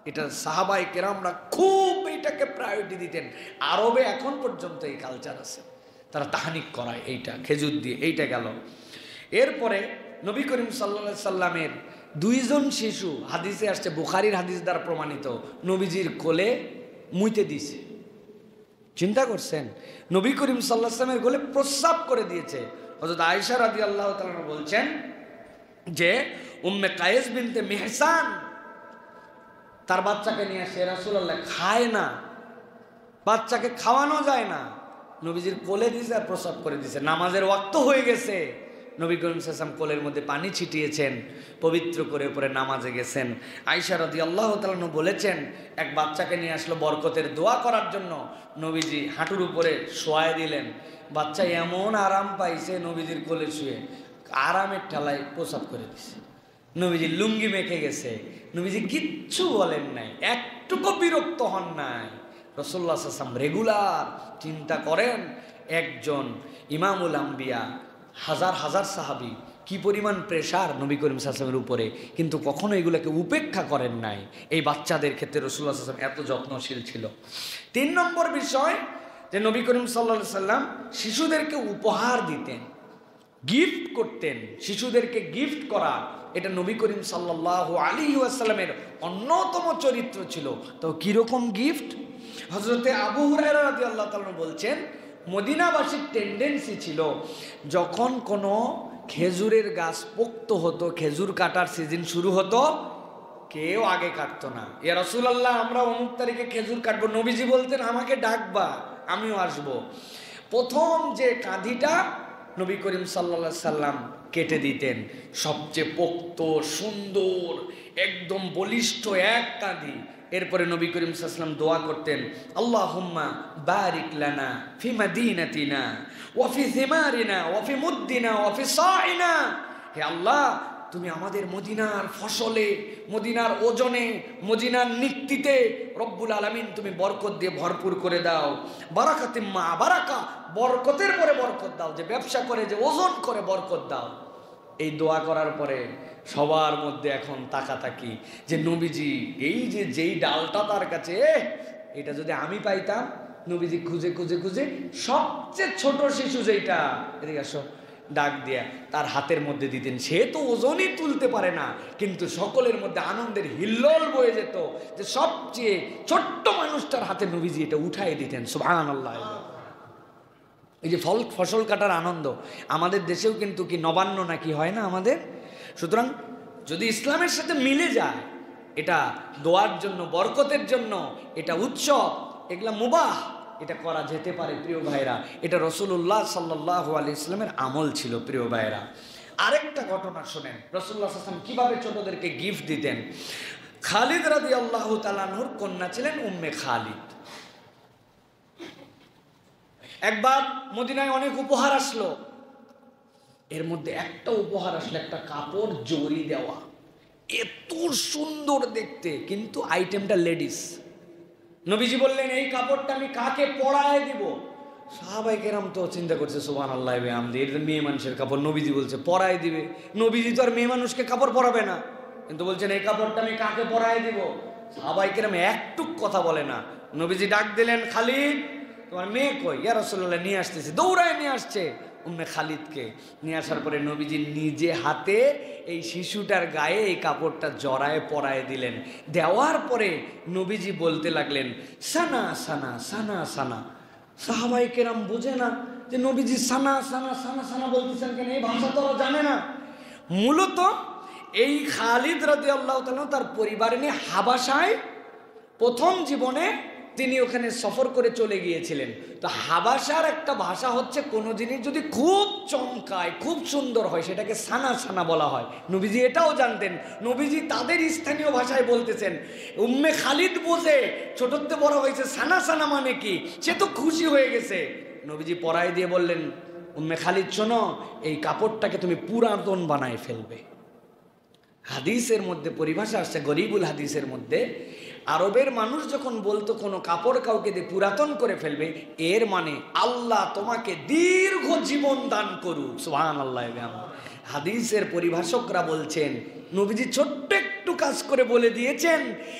এটা সাহাবায়ে কেরামরা খুব এটাকে প্রায়োরিটি দিতেন। আরবে এখন পর্যন্ত এই কালচার আছে, তারা তাহনিক করায় এইটা খেজুর দিয়ে। এইটা গেল। এরপরে নবী করিম সাল্লাল্লাহু আলাইহি সাল্লামের 2 জন শিশু, হাদিসে আসছে, বুখারীর হাদিস দ্বারা প্রমাণিত, নবীজির কোলে মুইতে দিছে। চিন্তা করছেন, নবী করিম সাল্লাল্লাহু আলাইহি সাল্লামের কোলে প্রস্রাব করে দিয়েছে। হযরত আয়েশা রাদিয়াল্লাহু তাআলা বলছেন যে উম্মে কায়েস বিনতে মেহসান তার বাচ্চাকে নিয়ে আসে, রাসূলুল্লাহ খায় না, বাচ্চাকে খাওয়ানো যায় না, নবীজির কোলে দিয়েছে আর প্রসাব করে দিয়েছে। নামাজের ওয়াক্ত হয়ে গেছে, নবী করিম সাল্লাল্লাহু আলাইহি ওয়াসাল্লাম কোলের মধ্যে পানি ছিটিয়েছেন, পবিত্র করে পরে নামাজে গেছেন। আয়েশা রাদিয়াল্লাহু তাআলা বলেছেন এক বাচ্চাকে নিয়ে আসলো বরকতের দোয়া করার জন্য, নবীজি হাঁটুর উপরে শোয়ায় দিলেন, বাচ্চা এমন আরাম পাইছে নবীজির কোলে শুয়ে, আরামের ঠেলায় প্রসাব করে দিছে। নবীজি লুঙ্গি মেখে গেছে, নবীজি কিচ্ছু বলেন নাই, একটুকু বিরক্ত হন নাই। রাসূলুল্লাহ সাল্লাল্লাহু আলাইহি ওয়াসাল্লাম রেগুলার চিন্তা করেন, একজন ইমামুল আম্বিয়া, হাজার হাজার সাহাবী, কি পরিমাণ প্রেশার নবী করিম সাল্লাল্লাহু আলাইহি ওয়াসাল্লামের উপরে, কিন্তু কখনো এগুলোকে উপেক্ষা করেন নাই। এই বাচ্চাদের ক্ষেত্রে রাসূলুল্লাহ সাল্লাল্লাহু আলাইহি ওয়াসাল্লাম এত যত্নশীল ছিল। 3 নম্বর বিষয় যে নবী করিম সাল্লাল্লাহু আলাইহি ওয়াসাল্লাম শিশুদেরকে উপহার দিতেন, গিফট করতেন। শিশুদেরকে গিফট করা এটা নবী করিম সাল্লাল্লাহু আলাইহি ওয়াসাল্লামের অন্যতম চরিত্র ছিল। তো কিরকম গিফট? হযরতে আবু হুরায়রা রাদিয়াল্লাহু তাআলা বলছেন, মদিনাবাসীর টেন্ডেন্সি ছিল যখন কোনো খেজুরের গাছ পোক্ত হতো, খেজুর কাটার সিজন শুরু হতো, কেউ আগে কাটতো না। ইয়া রাসূলুল্লাহ আমরা অমুক তারিখে খেজুর কাটবো, নবীজি বলতেন আমাকে ডাকবা, আমিও আসবো। প্রথম যে কাঁধিটা নবী করিম সাল্লাল্লাহু আলাইহি সাল্লাম কেটে দিতেন, সবচেয়ে পোক্ত সুন্দর একদম বলিষ্ঠ এক কাঁধি। এরপরে নবী করিম সাল্লাল্লাহু আলাইহি ওয়াসাল্লাম দোয়া করতেন, আল্লাহুম্মা বারিক লানা ফি মাদিনাতিনা ওয়া ফি সিমারিনা ওয়া ফি মুদ্দিনা ওয়া ফি সাইনা। হে আল্লাহ, তুমি আমাদের মদিনার ফসলে, মদিনার ওজনে, মদিনার নিক্তিতে রব্বুল আলামিন তুমি বরকত দিয়ে ভরপুর করে দাও। বারাকাতিম মা বারাকা, বরকতের পরে বরকত দাও, যে ব্যবসা করে, যে ওজন করে বরকত দাও। এই দোয়া করার পরে সবার মধ্যে এখন তাকাতাকি যে নবীজি এই যে যেই ডালটা তার কাছে, এটা যদি আমি পাইতাম। নবীজি খুঁজে খুঁজে খুঁজে সবচেয়ে ছোট শিশু যেইটা, এদিকে আসো, ডাক দিয়া তার হাতের মধ্যে দিতেন। সে তো ওজনই তুলতে পারে না, কিন্তু সকলের মধ্যে আনন্দের হিল্লোল বয়ে যেত যে সবচেয়ে ছোট্ট মানুষটার হাতে নবীজি এটা উঠাই দিতেন। সুবহানাল্লাহ। এই যে ফসল কাটার আনন্দ আমাদের দেশেও কিন্তু কি নবান্ন নাকি হয় না আমাদের। সুতরাং যদি ইসলামের সাথে মিলে যায়, এটা দোয়ার জন্য, বরকতের জন্য, এটা উৎসব, এগুলা মুবাহ, এটা করা যেতে পারে প্রিয় ভাইরা। এটা রাসূলুল্লাহ সাল্লাল্লাহু আলাইহি ওয়াসাল্লামের আমল ছিল প্রিয় ভাইরা। আরেকটা ঘটনা শোনেন, রাসূলুল্লাহ সাল্লাল্লাহু আলাইহি ওয়াসাল্লাম কিভাবে ছোটদেরকে গিফট দিতেন। খালিদ রাদিয়াল্লাহু তাআলা আনহুর কন্যা ছিলেন উম্মে খালিদ। একবার মদিনায় অনেক উপহার আসলো, এর মধ্যে একটা উপহার আসলো, একটা কাপড় জরি দেওয়া, এত সুন্দর দেখতে, কিন্তু আইটেমটা লেডিস। নবীজি বললেন এই কাপড়টা আমি কাকে পরায় দিব? সাহাবায়ে কেরাম তো চিন্তা করছে সুবহানাল্লাহ ওয়া বিহামদিহি, এটা মেয়ে মানুষের কাপড়, নবীজি বলছে পরায় দিবে। নবীজি তো আর মেয়ে মানুষকে কাপড় পরাবে না, কিন্তু বলছেন এই কাপড়টা আমি কাকে পরায় দিব? সাহাবায়ে কেরাম একটুক কথা বলে না। নবীজি ডাক দিলেন, খালিদ তোমার মেয়ে কই? ইয়া রাসূলুল্লাহ নিয়ে আসতেছি। দৌড়ায় নিয়ে আসছে উম্মে খালিদকে। নিয়ে আসার পরে নবীজি নিজে হাতে এই শিশুটার গায়ে এই কাপড়টা জড়ায় পরায় দিলেন। দেওয়ার পরে নবীজি বলতে লাগলেন, সানা সানা সানা সানা। সাহাবায়ে কেরাম বোঝে না যে নবীজি সানা সানা সানা সানা বলতেছেন কেন, এই ভাষা তো ওরা জানে না। মূলত এই খালিদ রাদিয়াল্লাহু তাআলা তার পরিবার নিয়ে হাবাসায় প্রথম জীবনে তিনি ওখানে সফর করে চলে গিয়েছিলেন। তো হাবাসার একটা ভাষা হচ্ছে, কোনো জিনিস যদি খুব চমকায়, খুব সুন্দর হয়, সেটাকে সানা সানা বলা হয়। নবীজি এটাও জানতেন, নবীজি তাদের স্থানীয় ভাষায় বলতেছেন। উম্মে খালিদ বোঝে, ছোটতে বড় হয়েছে, সানা সানা মানে কি, সে তো খুশি হয়ে গেছে। নবীজি পরায় দিয়ে বললেন, উম্মে খালিদ শোনো, এই কাপড়টাকে তুমি পুরাতন বানায় ফেলবে। হাদিসের মধ্যে পরিভাষা আসছে, গরিবুল হাদিসের মধ্যে, আরবের মানুষ যখন বলতো কোনো কাপড় কাউকে দিয়ে পুরাতন করে ফেলবে, এর মানে আল্লাহ তোমাকে দীর্ঘ জীবন দান করুক। সুবহানাল্লাহ। হাদিসের পরিভাষকরা বলছেন, নবীজি ছোট্ট একটু কাজ করে বলে দিয়েছেন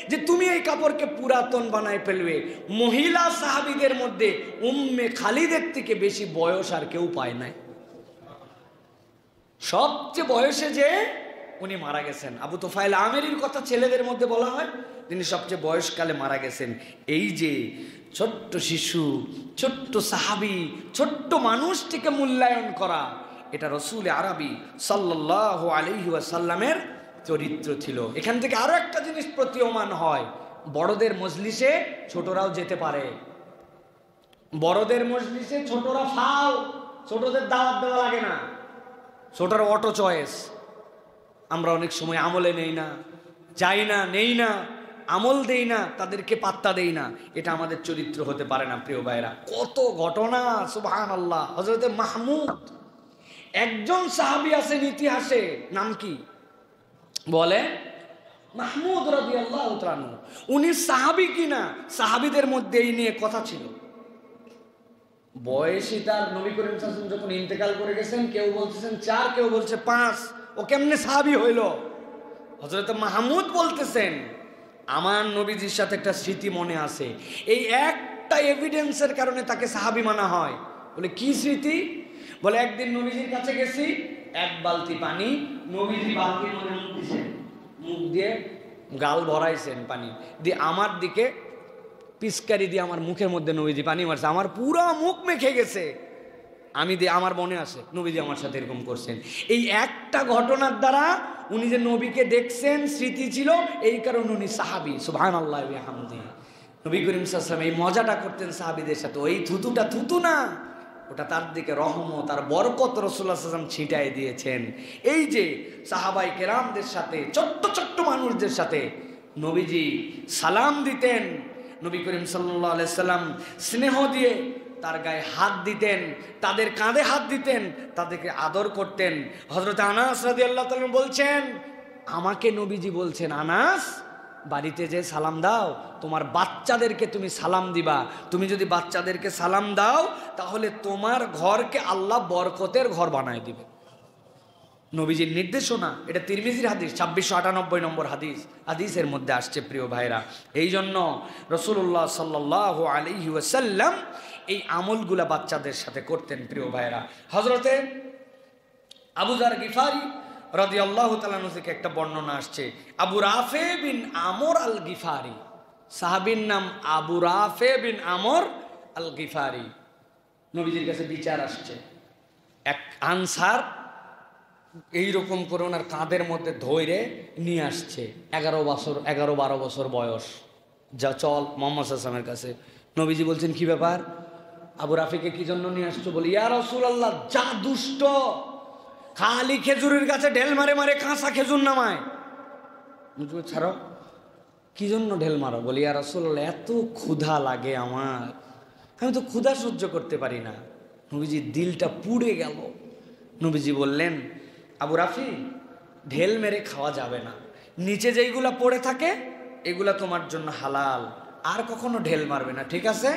যে তুমি এই কাপড়কে পুরাতন বানায় ফেলবে। মহিলা সাহাবীদের মধ্যে উম্মে খালিদের থেকে বেশি বয়স আর কেউ পায় নাই। সবচেয়ে বয়সে যে উনি মারা গেছেন, আবু তুফাইল আমেরির কথা ছেলেদের মধ্যে বলা হয়, তিনি সবচেয়ে বয়সকালে মারা গেছেন। এই যে ছোট্ট শিশু, ছোট্ট সাহাবী, ছোট্ট মানুষটিকে মূল্যায়ন করা, এটা রসুল আরবি সাল্লাল্লাহু আলাইহি ওয়াসাল্লামের চরিত্র ছিল। এখান থেকে আরো একটা জিনিস প্রতীয়মান হয়, বড়দের মজলিসে ছোটরাও যেতে পারে। বড়দের মজলিসে ছোটরা ফাও, ছোটদের দাওয়াত দেওয়া লাগে না, ছোটরা অটো চয়েস। আমরা অনেক সময় আমলে নেই না, যাই না, নেই না, আমল দেই না, তাদেরকে পাত্তা দেই না। এটা আমাদের চরিত্র হতে পারে না প্রিয় ভাইরা। কত ঘটনা, সুবহানাল্লাহ। হযরত মাহমুদ, একজন সাহাবী আছেন ইতিহাসে, নাম কি বলে? মাহমুদ রাদিয়াল্লাহু তাআলা। উনি সাহাবী কিনা, সাহাবীদের মধ্যে এই নিয়ে কথা ছিল। বয়সী তার নবী করিম সাল্লাল্লাহু আলাইহি ওয়াসাল্লাম যখন ইন্তেকাল করে গেছেন, কেউ বলতেছেন 4, কেউ বলছে 5, ও কেমনে সাহাবী হইল? হযরত মাহমুদ বলতেছেন, আমার নবীজির সাথে একটা স্মৃতি মনে আছে, এই একটা এভিডেন্সের কারণে তাকে সাহাবী মানা হয়। বলে কি স্মৃতি? বলে একদিন নবীজির কাছে গেছি, এক বালতি পানি, নবীজি বালতির মধ্যে মুখ দিয়েছেন, মুখ দিয়ে গাল ভরাইছেন পানি দিয়ে, আমার দিকে পিচকারি দিয়ে আমার মুখের মধ্যে নবীজি পানি মারছে, আমার পুরো মুখ মেখে গেছে। আমার মনে আছে নবীজি আমার সাথে এরকম করছেন। এই একটা ঘটনার দ্বারা উনি যে নবীকে দেখছেন, স্মৃতি ছিল, এই কারণে উনি সাহাবী। সুবহানাল্লাহি ওয়া বিহামদিহি। নবী করিম সাল্লাল্লাহু আলাইহি ওয়াসাল্লাম এই মজাটা করতেন সাহাবীদের সাথে। ওই থুতুটা থুতু না, ওটা তার দিকে রহমত আর বরকত রাসূলুল্লাহ সাল্লাল্লাহু আলাইহি ওয়াসাল্লাম ছিটায় দিয়েছেন। এই যে সাহাবায়ে কেরামদের সাথে, ছোট্ট ছোট্ট মানুষদের সাথে নবীজি সালাম দিতেন, নবী করিম সাল্লাল্লাহু আলাইহি ওয়াসাল্লাম স্নেহ দিয়ে তার গায়ে হাত দিতেন, তাদের কাঁধে হাত দিতেন, তাদেরকে আদর করতেন। হযরত আনাস রাদিয়াল্লাহু তাআলা বলছেন, আমাকে নবীজি বলছেন, আনাস বাড়িতে যে সালাম দাও, তোমার বাচ্চাদেরকে তুমি সালাম দিবা। তুমি যদি বাচ্চাদেরকে সালাম দাও, তাহলে তোমার ঘরকে আল্লাহ বরকতের ঘর বানায় দিবে। নবীজির নির্দেশনা, এটা তিরমিজির হাদিস, 2698 নম্বর হাদিসের মধ্যে আসছে প্রিয় ভাইরা। এই জন্য রাসূলুল্লাহ সাল্লাল্লাহু আলাইহি ওয়াসাল্লাম এই আমলগুলা বাচ্চাদের সাথে করতেন প্রিয় ভাইরা। হযরতে আবু যার গিফারি রাদিয়াল্লাহু তাআলা আনহু থেকে একটা বর্ণনা আসছে, আবু রাফে বিন আমর আল গিফারি, সাহাবীর নাম আবু রাফে বিন আমর আল গিফারি। নবীজির কাছে বিচার আসছে, এক আনসার এইরকম করে ওনার কাঁধের মধ্যে ধরে নিয়ে আসছে, 11-12 বছর বয়স। যা চল মুহাম্মদ সাল্লাল্লাহু আলাইহি ওয়াসাল্লামের কাছে। নবীজি বলছেন, কি ব্যাপার? আবু রাফিকে কি জন্য নিয়ে আসছো? বলি, ইয়া রাসূলুল্লাহ, যা দুষ্ট, খালি খেজুরের গাছে ঢেল মারে মারে কাঁচা খেজুর নামায়। ছাড়ো, কি জন্য ঢেল মারো? বলি, ইয়া রাসূলুল্লাহ, এত ক্ষুধা লাগে আমার, আমি তো ক্ষুধা সহ্য করতে পারি না। নবীজির দিলটা পুড়ে গেল। নবীজি বললেন, আবু রাফি, ঢেল মেরে খাওয়া যাবে না, নিচে যেইগুলা পড়ে থাকে এগুলা তোমার জন্য হালাল, আর কখনো ঢেল মারবে না, ঠিক আছে?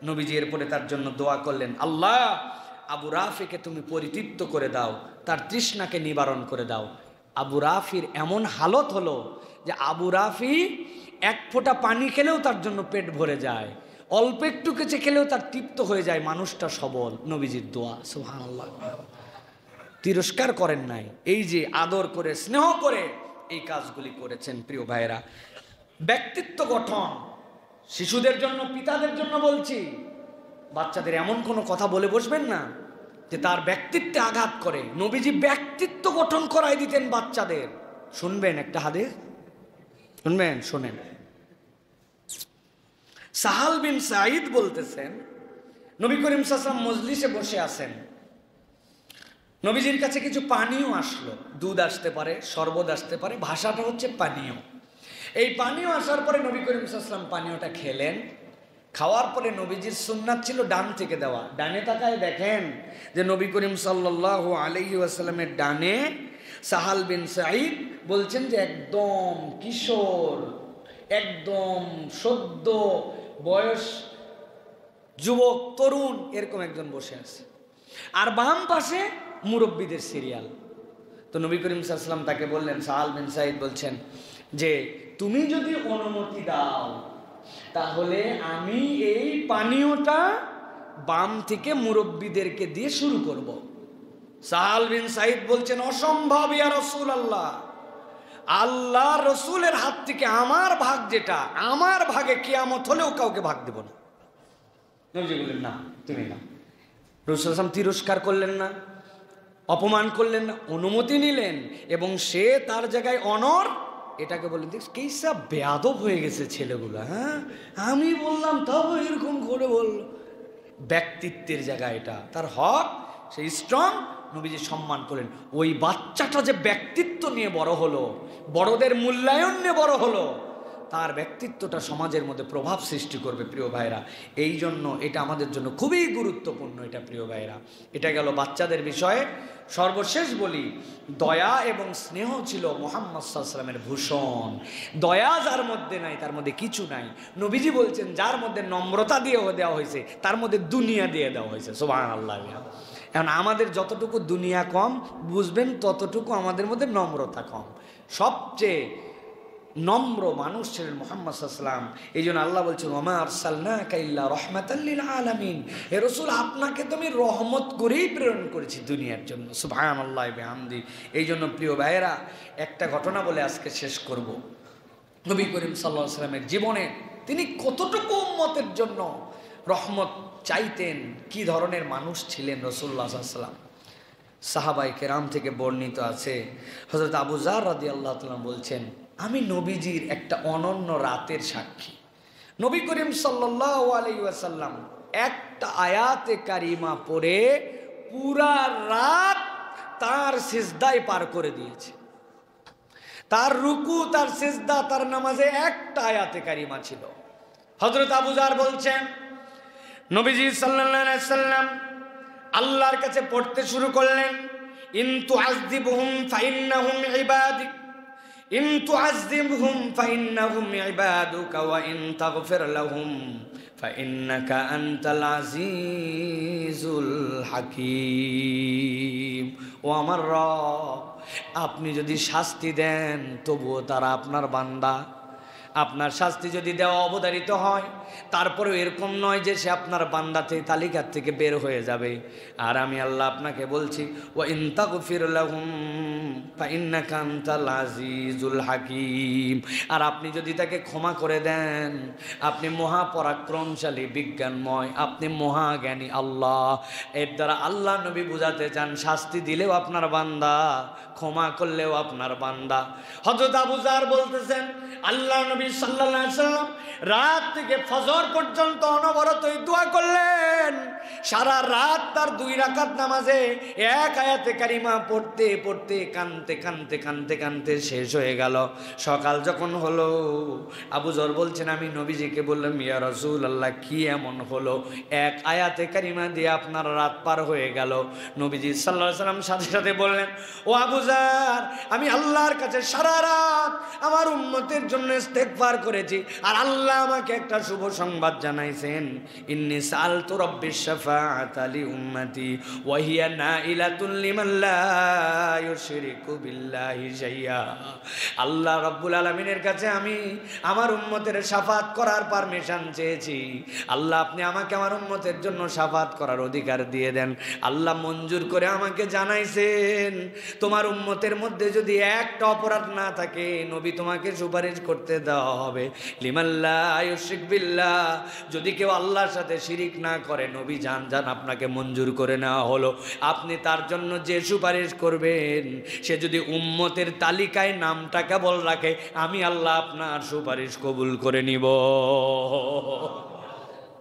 নবীজি এরপরে তার জন্য দোয়া করলেন, আল্লাহ আবু রাফিকে তুমি পরিতৃপ্ত করে দাও, তার তৃষ্ণাকে নিবারণ করে দাও। আবু রাফির এমন হালত হলো যে আবু রাফি এক ফোঁটা পানি খেলেও তার জন্য পেট ভরে যায়, অল্প একটু কিছু খেলেও তার তৃপ্ত হয়ে যায়, মানুষটা সবল। নবীজির দোয়া, সুবহানাল্লাহ। তিরস্কার করেন নাই, এই যে আদর করে স্নেহ করে এই কাজগুলি করেছেন প্রিয় ভাইয়েরা। ব্যক্তিত্ব গঠন, শিশুদের জন্য, পিতাদের জন্য বলছি, বাচ্চাদের এমন কোনো কথা বলে বসবেন না যে তার ব্যক্তিত্বে আঘাত করে। নবীজি ব্যক্তিত্ব গঠন করাই দিতেন বাচ্চাদের। শুনবেন একটা হাদিস, শুনবেন? শোনেন। সাহাল বিন সাঈদ বলতেছেন, নবী করিম সাল্লাল্লাহু আলাইহি ওয়াসাল্লাম মজলিসে বসে আছেন, নবীজির কাছে কিছু পানীয় আসলো, দুধ আসতে পারে, শরবত আসতে পারে, ভাষাটা হচ্ছে পানীয়। এই পানীয় আসার পরে নবী করিম সাল্লাল্লাহু আলাইহি ওয়াসাল্লাম পানীয়টা খেলেন। খাওয়ার পরে নবীজির সুন্নাত ছিল ডান থেকে দেওয়া। ডানে তাকায় দেখেন যে নবী করিম সাল্লাল্লাহু আলাইহি ওয়াসাল্লামের ডানে সাহাল বিন সাঈদ বলছেন যে একদম কিশোর, একদম সদ্য বয়স, যুবক, তরুণ, এরকম একজন বসে আছে। আর বাম পাশে মুরব্বীদের সিরিয়াল। তো নবী করিম সাল্লাল্লাহু আলাইহি ওয়াসাল্লাম তাকে বললেন, সাহাল বিন সাঈদ বলছেন যে তুমি যদি অনুমতি দাও তাহলে আমি এই পানীয়টা বাম থেকে মুরব্বীদেরকে দিয়ে শুরু করব। সাহাল বিন সাঈদ বলছেন, অসম্ভব ইয়া রাসূলুল্লাহ, আল্লাহ রসুলের হাত থেকে আমার ভাগ, যেটা আমার ভাগে কিয়ামত হলেও কাউকে ভাগ দেব না। নবীজি বললেন, না তুমি না। রাসূল সাল্লাল্লাহু আলাইহি ওয়াসাল্লাম তিরস্কার করলেন না। অপমান করলেন না, অনুমতি নিলেন, এবং সে তার জায়গায় অনর, এটাকে বললেন দেখ কেসা বেয়াদব হয়ে গেছে ছেলেগুলো, হ্যাঁ আমি বললাম তাও এরকম করে বলল। ব্যক্তিত্বের জায়গা, এটা তার হক, সে স্ট্রং, নবীজি সম্মান করলেন। ওই বাচ্চাটা যে ব্যক্তিত্ব নিয়ে বড় হলো, বড়দের মূল্যায়ন নিয়ে বড় হলো, তার ব্যক্তিত্বটা সমাজের মধ্যে প্রভাব সৃষ্টি করবে প্রিয় ভাইরা। এই জন্য এটা আমাদের জন্য খুবই গুরুত্বপূর্ণ। এটা প্রিয় ভাইরা, এটা গেল বাচ্চাদের বিষয়ে। সর্বশেষ বলি, দয়া এবং স্নেহ ছিল মুহাম্মদ সাল্লাল্লাহু আলাইহি ওয়াসাল্লামের ভূষণ। দয়া যার মধ্যে নাই তার মধ্যে কিছু নাই। নবীজি বলছেন যার মধ্যে নম্রতা দিয়ে দেওয়া হয়েছে তার মধ্যে দুনিয়া দিয়ে দেওয়া হয়েছে। সুবহানাল্লাহ। এখন আমাদের যতটুকু দুনিয়া কম বুঝবেন, ততটুকু আমাদের মধ্যে নম্রতা কম। সবচেয়ে নম্র মানুষ ছিলেন মুহাম্মদ সাল্লাল্লাহু আলাইহি ওয়াসাল্লাম। এই জন্য আল্লাহ বলছেন ওমা আরসালনাকা ইল্লা রাহমাতাল লিল আলামিন, হে রাসূল আপনাকে তো আমি রহমত করেই প্রেরণ করেছি দুনিয়ার জন্য। সুবহানাল্লাহি বিহামদি। এই জন্য প্রিয় ভাইয়েরা, একটা ঘটনা বলে আজকে শেষ করব। নবী করিম সাল্লাল্লাহু আলাইহি ওয়াসাল্লামের জীবনে তিনি কতটুকু উম্মতের জন্য রহমত চাইতেন, কি ধরনের মানুষ ছিলেন রাসূলুল্লাহ সাল্লাল্লাহু আলাইহি ওয়াসাল্লাম। সাহাবায়ে কেরাম থেকে বর্ণিত আছে, হযরত আবু যার রাদিয়াল্লাহু তাআলা বলছেন, আমি নবীজির একটা অনন্য রাতের সাক্ষী। নবী করিম সাল্লাল্লাহু আলাইহি ওয়াসাল্লাম একটা আয়াতে কারিমা পড়ে পুরা রাত তার সিজদায় পার করে দিয়েছে। তার রুকু, তার সিজদা, তার নামাজে একটা আয়াতে কারিমা ছিল। হযরত আবু যার বলছেন, নবীজি সাল্লাল্লাহু আলাইহি ওয়াসাল্লাম আল্লাহর কাছে পড়তে শুরু করলেন, ইন তুআযযিবহুম ফাইন্নাহুম ইবাদিক, ইন তুআযযিবহুম ফাইন্নাহুম ইবাদুকা ওয়া ইন তাগফির লাহুম ফাইন্নাকা আনতাল আজিজুল হাকীম। ও আমার রব, আপনি যদি শাস্তি দেন তবুও তারা আপনার বান্দা। আপনার শাস্তি যদি দেওয়া অবধারিত হয়, তারপরেও এরকম নয় যে সে আপনার বান্দাতে তালিকার থেকে বের হয়ে যাবে। আর আমি আল্লাহ আপনাকে বলছি, ওয়া ইন তাগফির লাহুম ফাইন্নাকা আনতাল আজিজুল হাকীম। আর আপনি যদি তাকে ক্ষমা করে দেন, আপনি মহাপরাক্রমশালী, বিজ্ঞানময়, আপনি মহাজ্ঞানী আল্লাহ। এর দ্বারা আল্লাহ নবী বুঝাতে চান, শাস্তি দিলেও আপনার বান্দা, ক্ষমা করলেও আপনার বান্দা। হযরত আবু যার বলতেছেন, আল্লাহ নবী সাল্লাল্লাহু আলাইহি ওয়াসাল্লাম রাত থেকে ফজর পর্যন্ত অনবরতই দোয়া করলেন। সারা রাত তার 2 রাকাত নামাজে এক আয়াতে কারিমা পড়তে পড়তে কানতে কানতে কানতে কানতে শেষ হয়ে গেল। সকাল যখন হলো, আবু যর বলছেন, আমি নবীজিকে বললাম, ইয়া রাসূলুল্লাহ কি এমন হলো, এক আয়াতে কারিমা দিয়ে আপনার রাত পার হয়ে গেল। নবীজি সাল্লাল্লাহু আলাইহি ওয়াসাল্লাম সাথে সাথে বললেন, ও আবু যার, আমি আল্লাহর কাছে সারা রাত আমার উম্মতের জন্য ইস্তেগফার করেছি, আর আল্লাহ আমাকে একটা শুভ সংবাদ জানাইছেন, ইন্নী সাআলতু রাব্বিশ শাফাআতা লি উম্মতি ওয়া হিয়া নাইলাতুন লিমান লা ইউশরিকু বিল্লাহি শাইআ। আল্লাহ রাব্বুল আলামিনের কাছে আমি আমার উম্মতের শাফাত করার পারমিশন চেয়েছি। আল্লাহ আপনি আমাকে আমার উম্মতের জন্য শাফাত করার অধিকার দিয়ে দেন। আল্লাহ মঞ্জুর করে আমাকে জানাইছেন, তোমার উম্মতের মধ্যে যদি একটা অপরাধ না থাকে, নবী তোমাকে সুপারিশ করতে দেওয়া হবে। লিমান লা ইউশরিক বিল্লাহ, যদি কেউ আল্লাহর সাথে শিরিক না করে, নবী জান আপনাকে মঞ্জুর করে নেওয়া হলো। আপনি তার জন্য যে সুপারিশ করবেন, সে যদি উম্মতের তালিকায় নামটা কেবল রাখে, আমি আল্লাহ আপনার সুপারিশ কবুল করে নিব।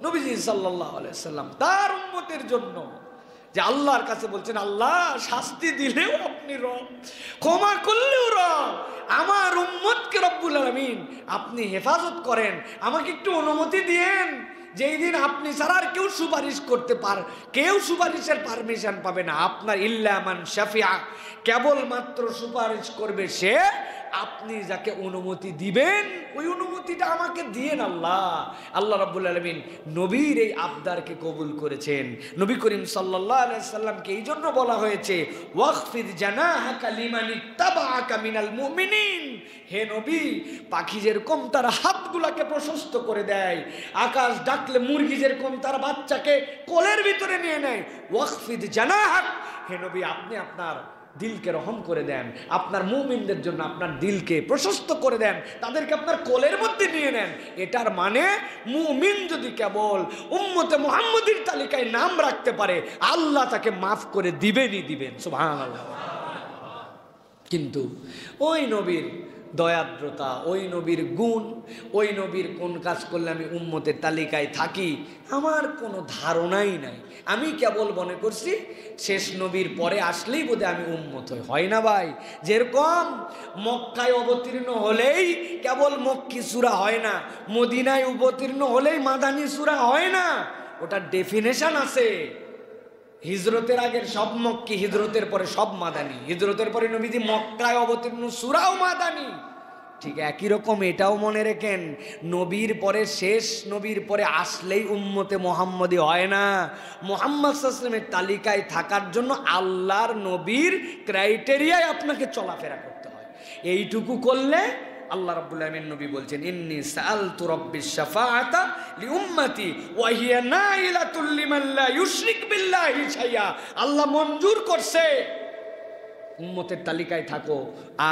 নবীজি সাল্লাল্লাহু আলাইহি ওয়াসাল্লাম তার উম্মতের জন্য, যে আল্লাহর কাছে বলছেন, আল্লাহ শাস্তি দিলেও আপনি রব, ক্ষমা করলেও রব, আমার উম্মতকে রব্বুল আলামিন আপনি হেফাজত করেন, আমাকে একটু অনুমতি দিয়েন, যেই দিন আপনি ছাড়া আর কেউ সুপারিশ করতে কেউ সুপারিশের পারমিশন পাবে না আপনার, ইল্লা মান শাফিআ, কেবলমাত্র সুপারিশ করবে সে, আপনি যাকে অনুমতি দিবেন ওই অনুমতিটা আমাকে দিয়েন আল্লাহ। আল্লাহ রাব্বুল আলামিন নবীর এই আবদারকে কবুল করেছেন। নবী করিম সাল্লাল্লাহু আলাইহি সাল্লামকে এই জন্য বলা হয়েছে, ওয়াখফিদ জানাহাকা লিমান ইত্তাবাআকা মিনাল মুমিনিন। হে নবী, পাখি যেরকম তার হাতগুলাকে প্রশস্ত করে দেয়, আকাশ ডাকলে মুরগি যেরকম তার বাচ্চাকে কোলের ভিতরে নিয়ে নেয়, ওয়াখফিদ জানাহাক, হে নবী আপনি আপনার দিলকে রহম করে দেন, আপনার মুমিনদের জন্য আপনার দিলকে প্রশস্ত করে দেন, তাদেরকে আপনার কোলের মধ্যে নিয়ে নেন। এটার মানে মুমিন যদি কেবল উম্মতে মুহাম্মদীর তালিকায় নাম রাখতে পারে, আল্লাহ তাকে মাফ করে দিবেন। সুবহানাল্লাহ। কিন্তু ওই নবীর দয়াদ্রতা, ওই নবীর গুণ, ওই নবীর কোন কাজ করলে আমি উম্মতের তালিকায় থাকি, আমার কোনো ধারণাই নাই। আমি কেবল মনে করছি শেষ নবীর পরে আসলেই বোধহয় আমি উম্মত হয় না ভাই। যেরকম মক্কায় অবতীর্ণ হলেই কেবল মক্কি সূরা হয় না, মদিনায় অবতীর্ণ হলেই মাদানী সূরা হয় না, ওটার ডেফিনেশন আছে। হিজরতের আগের সব মক্কি, হিজরতের পরে সব মাদানী, হিজরতের পরে নবীজি মক্কায় অবতীর্ণ সূরাও মাদানী। ঠিক একই রকম এটাও মনে রাখেন, নবীর পরে শেষ নবীর পরে আসলেই উম্মতে মুহাম্মদী হয় না। মুহাম্মদ সাল্লাল্লাহু আলাইহি ওয়াসাল্লামের তালিকায় থাকার জন্য আল্লাহর নবীর ক্রাইটেরিয়ায় আপনাকে চলাফেরা করতে হয়। এইটুকু করলে আল্লাহ রাব্বুল আলামিন নবী বলছেন, ইন্নী সাআলতু রাব্বিশ শাফাআতা লিউম্মতি ওয়া হিয়া নাইলাতুল লিমান লা ইউশরিক বিল্লাহি শাইআ। আল্লাহ মঞ্জুর করছে উম্মতের তালিকায় থাকো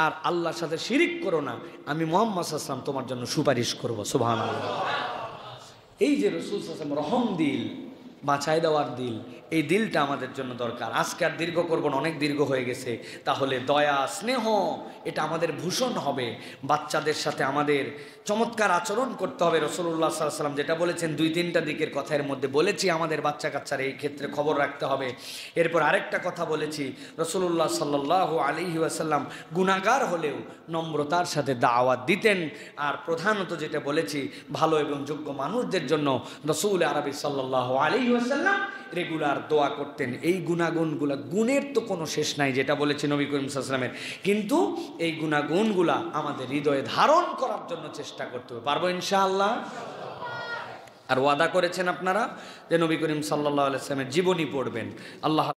আর আল্লাহর সাথে শিরিক করো না, আমি মুহাম্মদ সাল্লাল্লাহু আলাইহি ওয়াসাল্লাম তোমার জন্য সুপারিশ করব। সুবহানাল্লাহ। এই যে রাসূল সাল্লাল্লাহু আলাইহি ওয়াসাল্লাম রহম দিল, বাঁচাই দেওয়ার দিল, এই দিলটা আমাদের জন্য দরকার। আজকে আর দীর্ঘ করব না, অনেক দীর্ঘ হয়ে গেছে। তাহলে দয়া, স্নেহ এটা আমাদের ভূষণ হবে। বাচ্চাদের সাথে আমাদের চমৎকার আচরণ করতে হবে। রাসূলুল্লাহ সাল্লাল্লাহু আলাইহি ওয়াসাল্লাম যেটা বলেছেন, 2-3টা দিকের কথা এর মধ্যে বলেছি, আমাদের বাচ্চা কাচ্চারা এই ক্ষেত্রে খবর রাখতে হবে। এরপর আরেকটা কথা বলেছি, রাসূলুল্লাহ সাল্লাল্লাহু আলাইহি ওয়াসাল্লাম গুনাহগার হলেও নম্রতার সাথে দাওয়াত দিতেন। আর প্রধানত যেটা বলেছি, ভালো এবং যোগ্য মানুষদের জন্য রাসূল আরবি সাল্লাল্লাহু আলাইহি ওয়াসাল্লাম রেগুলার দোয়া করতেন। এই গুণাগুণগুলা, গুণের তো কোনো শেষ নাই, যেটা বলেছে নবী করিম সাল্লাল্লাহু আলাইহি ওয়াসাল্লামের, কিন্তু এই গুণাগুণগুলা আমাদের হৃদয়ে ধারণ করার জন্য চেষ্টা করতে হবে। পারবো ইনশাআল্লাহ? আর ওয়াদা করেছেন আপনারা যে নবী করিম সাল্লাল্লাহু আলাইহি ওয়াসাল্লামের জীবনী পড়বেন। আল্লাহ